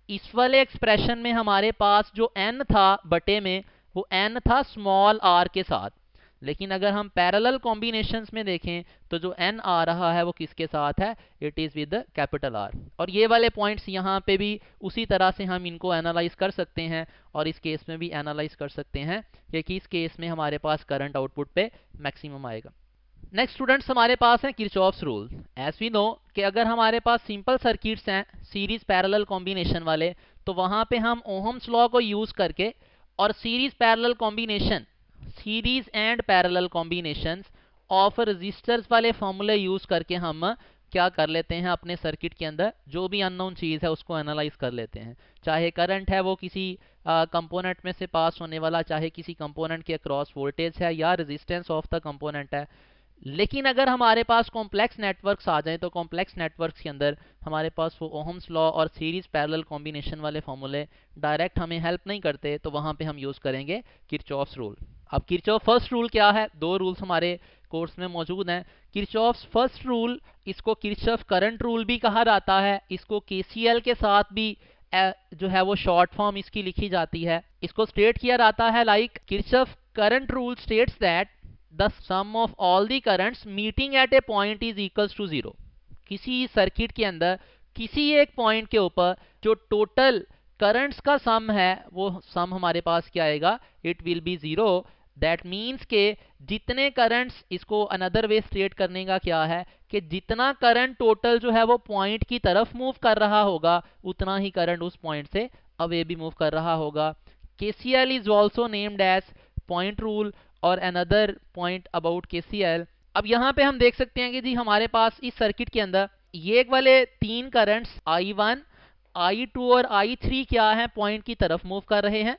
इस वाले एक्सप्रेशन में हमारे पास जो n था बटे में, वो n था स्मॉल r के साथ, लेकिन अगर हम पैरेलल कॉम्बिनेशंस में देखें तो जो n आ रहा है वो किसके साथ है, it is with capital R। और ये वाले पॉइंट्स यहाँ पे भी उसी तरह से हम इनको एनालाइज कर सकते हैं और इस केस में भी एनालाइज कर सकते हैं, क्योंकि इस केस में हमारे पास करंट आउटपुट पे मैक्सिमम आएगा। नेक्स्ट स्टूडेंट्स हमारे पास है Kirchhoff's rule. As we know कि अगर हमारे पास सिंपल सर्किट्स हैं सीरीज पैरेलल कॉम्बिनेशन वाले, तो वहाँ पे हम ओहम्स लॉ को यूज करके और series parallel combination, series and parallel combinations of resistors वाले फॉर्मूले यूज करके हम क्या कर लेते हैं, अपने सर्किट के अंदर जो भी अननोन चीज़ है उसको एनालाइज कर लेते हैं। चाहे करंट है वो किसी कंपोनेंट में से पास होने वाला, चाहे किसी कंपोनेंट के अक्रॉस वोल्टेज है, या रेजिस्टेंस ऑफ द कंपोनेंट है। लेकिन अगर हमारे पास कॉम्प्लेक्स नेटवर्क्स आ जाएं तो कॉम्प्लेक्स नेटवर्क्स के अंदर हमारे पास वो ओहम्स लॉ और सीरीज पैरेलल कॉम्बिनेशन वाले फॉर्मूले डायरेक्ट हमें हेल्प नहीं करते, तो वहाँ पे हम यूज़ करेंगे किरचॉफ्स रूल। अब किरचॉफ फर्स्ट रूल क्या है, दो रूल्स हमारे कोर्स में मौजूद हैं। किरचॉफ्स फर्स्ट रूल, इसको किरचॉफ करंट रूल भी कहा जाता है, इसको KCL के साथ भी जो है वो शॉर्ट फॉर्म इसकी लिखी जाती है। इसको स्टेट किया जाता है like Kirchhoff current rule states that the sum of all the currents meeting at a point is equals to 0। किसी सर्किट के अंदर किसी एक पॉइंट के ऊपर जो टोटल करंट्स का सम है वो सम हमारे पास क्या आएगा, it will B 0। That means के जितने करंट्स, इसको अनदर वे स्टेट करने का क्या है कि जितना करंट टोटल जो है वो पॉइंट की तरफ मूव कर रहा होगा, उतना ही करंट उस पॉइंट से अवे भी मूव कर रहा होगा। KCL is also named as point rule और अनदर पॉइंट अबाउट KCL। अब यहाँ पे हम देख सकते हैं कि जी हमारे पास इस सर्किट के अंदर ये वाले तीन करंट्स I1, I2 और I3 क्या है, पॉइंट की तरफ मूव कर रहे हैं।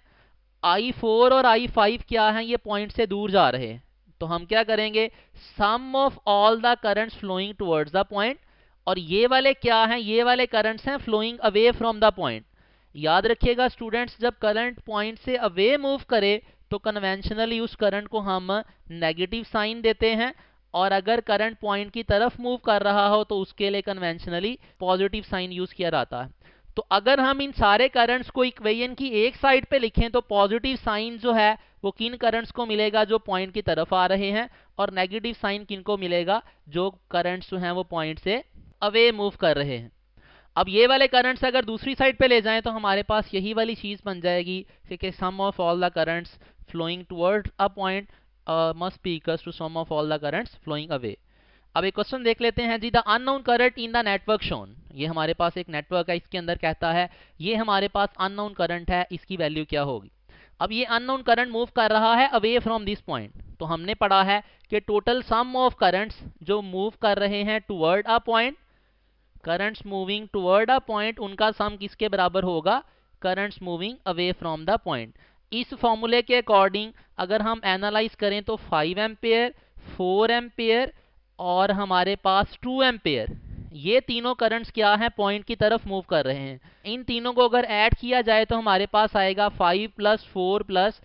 I4 और I5 क्या है, ये पॉइंट से दूर जा रहे हैं। तो हम क्या करेंगे, sum of all the currents flowing towards the point, और ये वाले क्या हैं, ये वाले करंट्स हैं flowing away from the point. याद रखिएगा स्टूडेंट्स, जब करंट पॉइंट से अवे मूव करे तो कन्वेंशनली उस करंट को हम नेगेटिव साइन देते हैं, और अगर करंट पॉइंट की तरफ मूव कर रहा हो तो उसके लिए कन्वेंशनली पॉजिटिव साइन यूज किया जाता है। तो अगर हम इन सारे करंट्स को इक्वेशन की एक साइड पे लिखें तो पॉजिटिव साइन जो है वो किन करंट्स को मिलेगा, जो पॉइंट की तरफ आ रहे हैं, और नेगेटिव साइन किन को मिलेगा, जो करंट्स जो हैं वो पॉइंट से अवे मूव कर रहे हैं। अब ये वाले करंट्स अगर दूसरी साइड पे ले जाएं तो हमारे पास यही वाली चीज बन जाएगी कि sum of all the currents flowing toward a point must be equals to sum of all the currents flowing away. अब एक क्वेश्चन देख लेते हैं जी, the unknown current in the network shown. ये हमारे पास एक नेटवर्क है, इसके अंदर कहता है ये हमारे पास अननोन करंट है, इसकी वैल्यू क्या होगी। अब ये अननोन करंट मूव कर रहा है अवे फ्रॉम दिस पॉइंट, तो हमने पढ़ा है कि टोटल सम ऑफ करंट्स जो मूव कर रहे हैं toward a point, currents moving toward a point, उनका सम किसके बराबर होगा, currents moving away from the point. इस फॉर्मूले के अकॉर्डिंग अगर हम एनालाइज करें तो 5 एम्पेयर, 4 एम्पेयर और हमारे पास 2 एम्पेयर, ये तीनों करंट्स क्या हैं, पॉइंट की तरफ मूव कर रहे हैं। इन तीनों को अगर ऐड किया जाए तो हमारे पास आएगा 5 + 4 +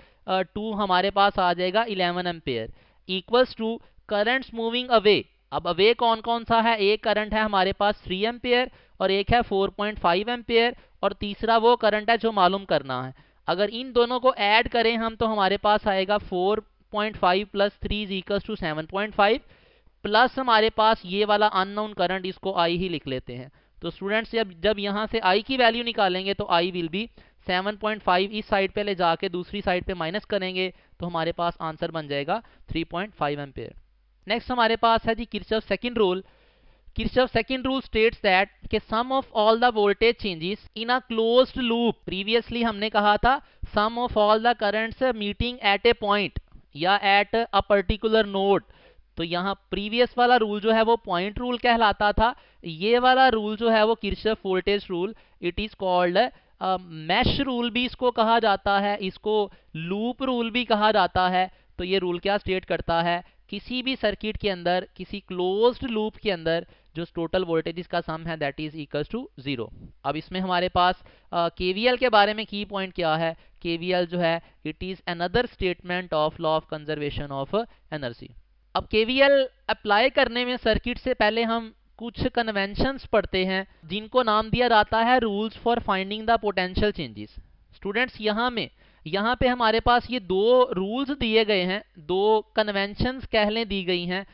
2, हमारे पास आ जाएगा 11 ampere equals to currents moving away. अब अवे कौन कौन सा है, एक करंट है हमारे पास 3 एम्पेयर और एक है 4.5 एम्पेयर, और तीसरा वो करंट है जो मालूम करना है। अगर इन दोनों को ऐड करें हम तो हमारे पास आएगा 4.5 + 3 = 7.5, प्लस हमारे पास ये वाला अननोन करंट, इसको आई ही लिख लेते हैं। तो स्टूडेंट्स जब यहाँ से आई की वैल्यू निकालेंगे तो आई विल बी 7.5, इस साइड पे ले जाके दूसरी साइड पे माइनस करेंगे तो हमारे पास आंसर बन जाएगा 3.5 एम्पेयर। नेक्स्ट हमारे पास है जी Kirchhoff second rule. Kirchhoff's second rule states that कि sum of all the voltage changes in a closed loop, previously हमने कहा था sum of all the currents meeting at a point या at a particular node, तो यहाँ previous वाला rule जो है वो पॉइंट रूल कहलाता था, ये वाला रूल जो है वो Kirchhoff voltage rule, it is called mesh rule भी इसको कहा जाता है, इसको लूप रूल भी कहा जाता है। तो ये रूल क्या स्टेट करता है, किसी भी सर्किट के अंदर, किसी क्लोज्ड लूप के अंदर जो टोटल वोल्टेज का सम है दैट इज इक्वल टू 0। अब इसमें हमारे पास केवीएल के बारे में की पॉइंट क्या है, केवीएल जो है it is another statement of law of conservation of energy. अब केवीएल अप्लाई करने में सर्किट से पहले हम कुछ कन्वेंशंस पढ़ते हैं जिनको नाम दिया जाता है rules for finding the potential changes. Students यहाँ पे हमारे पास ये दो रूल्स दिए गए हैं, दो कन्वेंशंस कह लें दी गई हैं।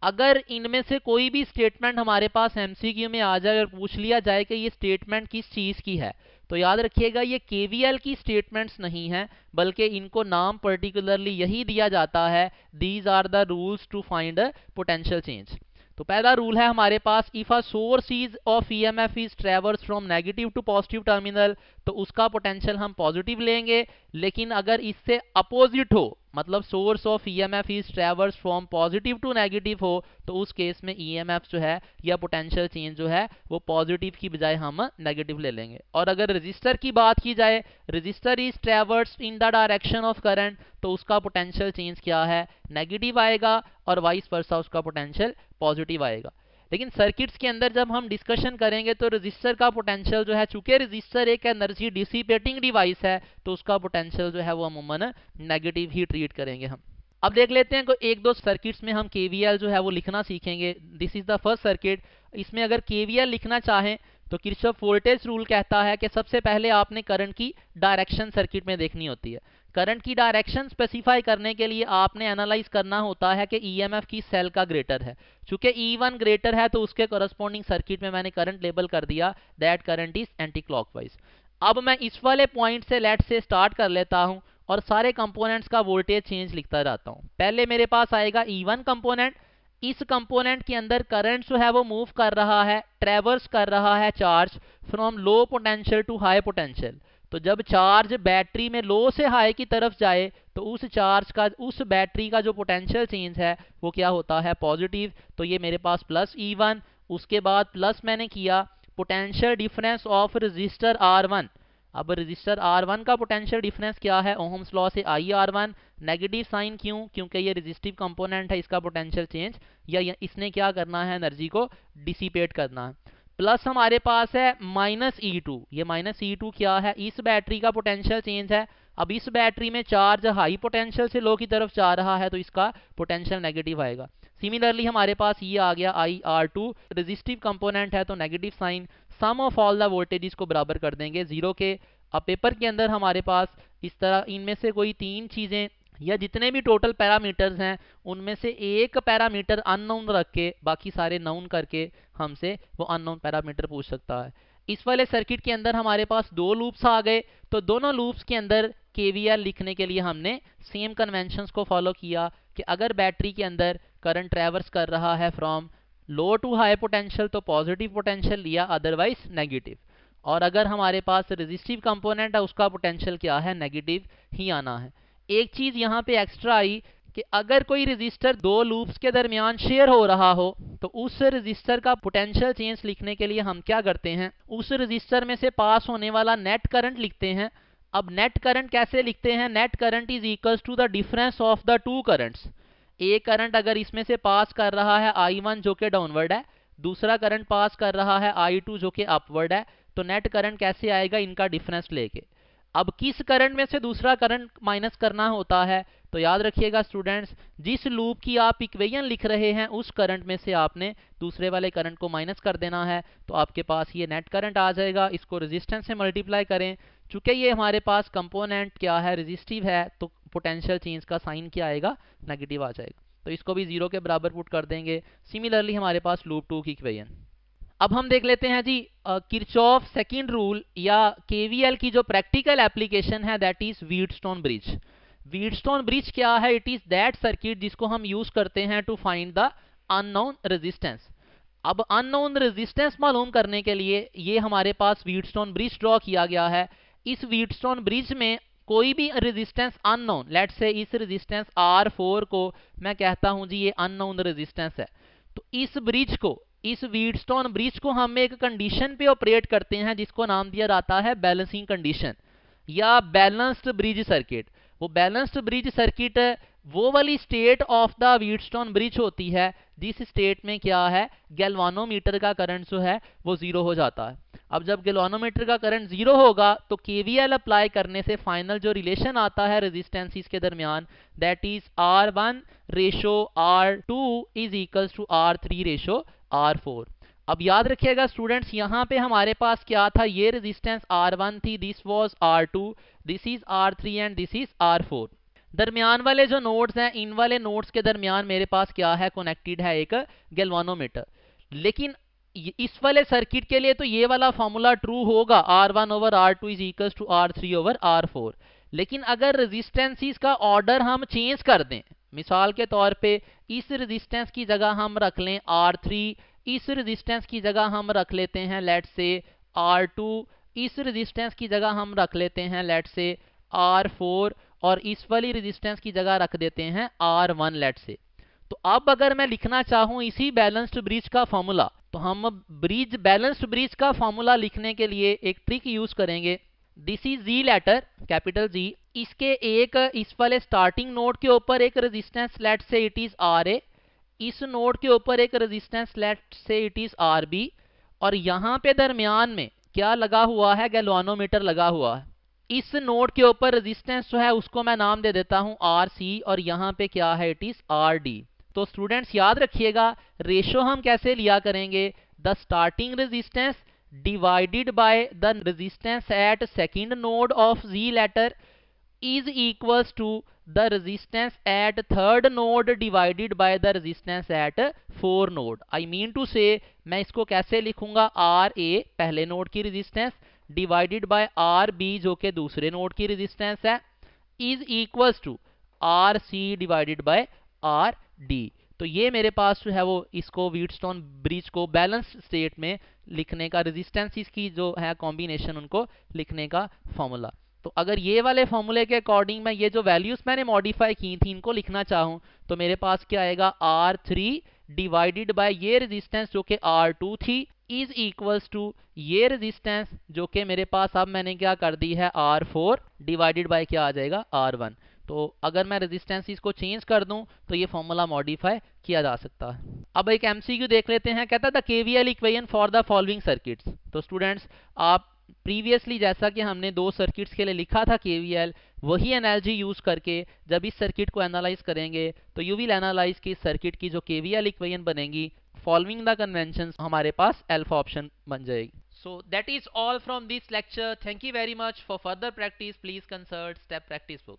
अगर इनमें से कोई भी स्टेटमेंट हमारे पास एमसीक्यू में आ जाए और पूछ लिया जाए कि ये स्टेटमेंट किस चीज़ की है, तो याद रखिएगा ये केवीएल की स्टेटमेंट्स नहीं है, बल्कि इनको नाम पर्टिकुलरली यही दिया जाता है, these are the rules to find potential change. तो पहला रूल है हमारे पास, if a source is of EMF is traverse from negative to positive terminal, तो उसका पोटेंशियल हम पॉजिटिव लेंगे। लेकिन अगर इससे अपोजिट हो, मतलब source of EMF is traverse from positive to negative हो, तो उस केस में ईएमएफ जो है या पोटेंशियल चेंज जो है वो पॉजिटिव की बजाय हम नेगेटिव ले लेंगे। और अगर रजिस्टर की बात की जाए, register is ट्रेवर्स in the direction of current, तो उसका पोटेंशियल चेंज क्या है, नेगेटिव आएगा, और वाइस वर्सा उसका पोटेंशियल पॉजिटिव आएगा। लेकिन सर्किट्स के अंदर जब हम डिस्कशन करेंगे तो रजिस्टर का पोटेंशियल जो है, चूंकि रजिस्टर एक एनर्जी डिसिपेटिंग डिवाइस है, तो उसका पोटेंशियल जो है वो अमूमन नेगेटिव ही ट्रीट करेंगे हम। अब देख लेते हैं कि एक दो सर्किट्स में हम केवीएल जो है वो लिखना सीखेंगे। This is the first circuit. इसमें अगर केवीएल लिखना चाहें तो किरचॉफ वोल्टेज रूल कहता है कि सबसे पहले आपने करंट की डायरेक्शन सर्किट में देखनी होती है। करंट की डायरेक्शन स्पेसिफाई करने के लिए आपने एनालाइज करना होता है कि ईएमएफ की सेल का ग्रेटर है। चूंकि E1 ग्रेटर है तो उसके करस्पॉन्डिंग सर्किट में मैंने करंट लेबल कर दिया, that current is anti clockwise. अब मैं इस वाले पॉइंट से लेट से स्टार्ट कर लेता हूं और सारे कंपोनेंट्स का वोल्टेज चेंज लिखता जाता हूं। पहले मेरे पास आएगा E1 कंपोनेंट। इस कंपोनेंट के अंदर करंट जो है वो मूव कर रहा है, ट्रेवर्स कर रहा है charge from low potential to high potential. तो जब चार्ज बैटरी में लो से हाई की तरफ जाए तो उस चार्ज का, उस बैटरी का जो पोटेंशियल चेंज है वो क्या होता है, पॉजिटिव। तो ये मेरे पास प्लस E1, उसके बाद प्लस मैंने किया potential difference of register R1। अब रजिस्टर R1 का पोटेंशियल डिफरेंस क्या है, ओहम्स लॉ से IR1। नेगेटिव साइन क्यों, क्योंकि ये रेजिस्टिव कंपोनेंट है, इसका पोटेंशियल चेंज या इसने क्या करना है, एनर्जी को डिसिपेट करना है। प्लस हमारे पास है माइनस E2। ये माइनस E2 क्या है, इस बैटरी का पोटेंशियल चेंज है। अब इस बैटरी में चार्ज हाई पोटेंशियल से लो की तरफ जा रहा है तो इसका पोटेंशियल नेगेटिव आएगा। सिमिलरली हमारे पास ये आ गया IR2, रेजिस्टिव कंपोनेंट है तो negative sign. Sum of all the voltages को बराबर कर देंगे 0 के। अब पेपर के अंदर हमारे पास इस तरह इनमें से कोई तीन चीजें या जितने भी टोटल पैरामीटर्स हैं उनमें से एक पैरामीटर अननोन रख के बाकी सारे नाउन करके हमसे वो अननोन पैरामीटर पूछ सकता है। इस वाले सर्किट के अंदर हमारे पास दो लूप्स आ गए, तो दोनों लूप्स के अंदर केवीएल लिखने के लिए हमने सेम कन्वेंशंस को फॉलो किया कि अगर बैटरी के अंदर करंट ट्रेवर्स कर रहा है from low to high potential तो पॉजिटिव पोटेंशियल लिया, अदरवाइज नेगेटिव। और अगर हमारे पास रेजिस्टिव कंपोनेंट है उसका पोटेंशियल क्या है, नेगेटिव ही आना है। एक चीज यहाँ पे एक्स्ट्रा आई कि अगर कोई रजिस्टर दो लूप्स के दरमियान शेयर हो रहा हो तो उस रजिस्टर का पोटेंशियल चेंज लिखने के लिए हम क्या करते हैं, उस रजिस्टर में से पास होने वाला नेट करंट लिखते हैं। अब नेट करंट कैसे लिखते हैं, net current is equals to the difference of the two currents. एक करंट अगर इसमें से पास कर रहा है I1 जो कि डाउनवर्ड है, दूसरा करंट पास कर रहा है I2 जो कि अपवर्ड है, तो नेट करंट कैसे आएगा, इनका डिफरेंस लेके। अब किस करंट में से दूसरा करंट माइनस करना होता है, तो याद रखिएगा स्टूडेंट्स, जिस लूप की आप इक्वेशन लिख रहे हैं उस करंट में से आपने दूसरे वाले करंट को माइनस कर देना है, तो आपके पास ये नेट करंट आ जाएगा। इसको रेजिस्टेंस से मल्टीप्लाई करें, चूंकि ये हमारे पास कंपोनेंट क्या है, रेजिस्टिव है, तो पोटेंशियल चेंज का साइन क्या आएगा, नेगेटिव आ जाएगा। तो इसको भी 0 के बराबर पुट कर देंगे। सिमिलरली हमारे पास लूप 2 की इक्वेशन। अब हम देख लेते हैं जी किरचॉफ सेकंड रूल या केवीएल की जो प्रैक्टिकल एप्लीकेशन है, that is Wheatstone bridge. Wheatstone bridge क्या है, इट इज दैट सर्किट जिसको हम यूज करते हैं to find the unknown resistance. अब अननोन रेजिस्टेंस मालूम करने के लिए ये हमारे पास व्हीटस्टोन ब्रिज ड्रॉ किया गया है। इस व्हीटस्टोन ब्रिज में कोई भी रेजिस्टेंस अननोन, लेट्स से इस रेजिस्टेंस R4 को मैं कहता हूं जी ये अननोन रेजिस्टेंस है। तो इस ब्रिज को, इस व्हीटस्टोन ब्रिज को हम एक कंडीशन पे ऑपरेट करते हैं जिसको नाम दिया जाता है बैलेंसिंग कंडीशन या बैलेंस्ड ब्रिज सर्किट। वो बैलेंस्ड ब्रिज सर्किट वो वाली state of the Wheatstone bridge होती है जिस स्टेट में क्या है, गैल्वानोमीटर का करंट जो है वो जीरो हो जाता है। अब जब गैल्वानोमीटर का करंट जीरो होगा तो केवीएल अप्लाई करने से फाइनल जो रिलेशन आता है रेजिस्टेंसेस के दरमियान, that is R1 ratio R2 is equals to R3 ratio R4। अब याद रखिएगा स्टूडेंट्स, यहाँ पे हमारे पास क्या था, ये रेजिस्टेंस R1 थी, this was R2, this is R3 and this is R4। दरमियान वाले जो नोड्स हैं, इन वाले नोड्स के दरमियान मेरे पास क्या है, कनेक्टेड है एक गैल्वानोमीटर। लेकिन इस वाले सर्किट के लिए तो ये वाला फॉर्मूला ट्रू होगा, R1 over R2 is equal to R3 over R4। लेकिन अगर रेजिस्टेंसेस का ऑर्डर हम चेंज कर दें, मिसाल के तौर पे इस रेजिस्टेंस की जगह हम रख लें R3, इस रेजिस्टेंस की जगह हम रख लेते हैं लेट्स से R2, इस रेजिस्टेंस की जगह हम रख लेते हैं लेट्स से R4 और इस वाली रेजिस्टेंस की जगह रख देते हैं R1 लेट्स से। तो अब अगर मैं लिखना चाहूं इसी बैलेंस्ड ब्रिज का फॉर्मूला, तो हम बैलेंस्ड ब्रिज का फॉर्मूला लिखने के लिए एक ट्रिक यूज करेंगे। This is G letter, capital G, इसके एक इस वाले स्टार्टिंग नोड के ऊपर एक resistance let say it is RA, इस नोड के ऊपर एक resistance let say it is RB, और यहाँ पे दरमियान में क्या लगा हुआ है, गैल्वानोमीटर लगा हुआ है। इस नोड के ऊपर रेजिस्टेंस जो है उसको मैं नाम दे देता हूं RC, और यहाँ पे क्या है, इट इज RD। तो स्टूडेंट्स याद रखिएगा, रेशो हम कैसे लिया करेंगे, the starting resistance divided by the resistance at second node of G letter is equals to the resistance at third node divided by the resistance at four node. I mean to say मैं इसको कैसे लिखूंगा, RA पहले node की resistance divided bye RB जो कि दूसरे node की रेजिस्टेंस है, is equals to RC divided by RD। तो ये मेरे पास जो है वो इसको व्हीटस्टोन ब्रिज को बैलेंस स्टेट में लिखने का, रेजिस्टेंसेस की जो है कॉम्बिनेशन उनको लिखने का फॉर्मूला। तो अगर ये वाले फॉर्मूले के अकॉर्डिंग मैं ये जो वैल्यूज मैंने मॉडिफाई की थी इनको लिखना चाहूं तो मेरे पास क्या आएगा, R3 डिवाइडेड बाय ये रेजिस्टेंस जो कि R2 थी इज इक्वल्स टू ये रेजिस्टेंस जो कि मेरे पास अब मैंने क्या कर दी है R4 डिवाइडेड बाय क्या आ जाएगा R1। तो अगर मैं रेजिस्टेंसेस को चेंज कर दूं तो ये फॉर्मूला मॉडिफाई किया जा सकता है। अब एक एमसीक्यू देख लेते हैं, कहता है the KVL equation for the following circuits. तो स्टूडेंट्स आप प्रीवियसली जैसा कि हमने दो सर्किट्स के लिए लिखा था केवीएल, वही एनालॉजी यूज करके जब इस सर्किट को एनालाइज करेंगे तो यू विल एनालाइज कि इस सर्किट की जो केवीएल इक्वेशन बनेगी फॉलोइंग द कन्वेंशन, हमारे पास अल्फा ऑप्शन बन जाएगी। So that is all from this lecture. Thank you very much. For further practice, please consult Step Practice Book.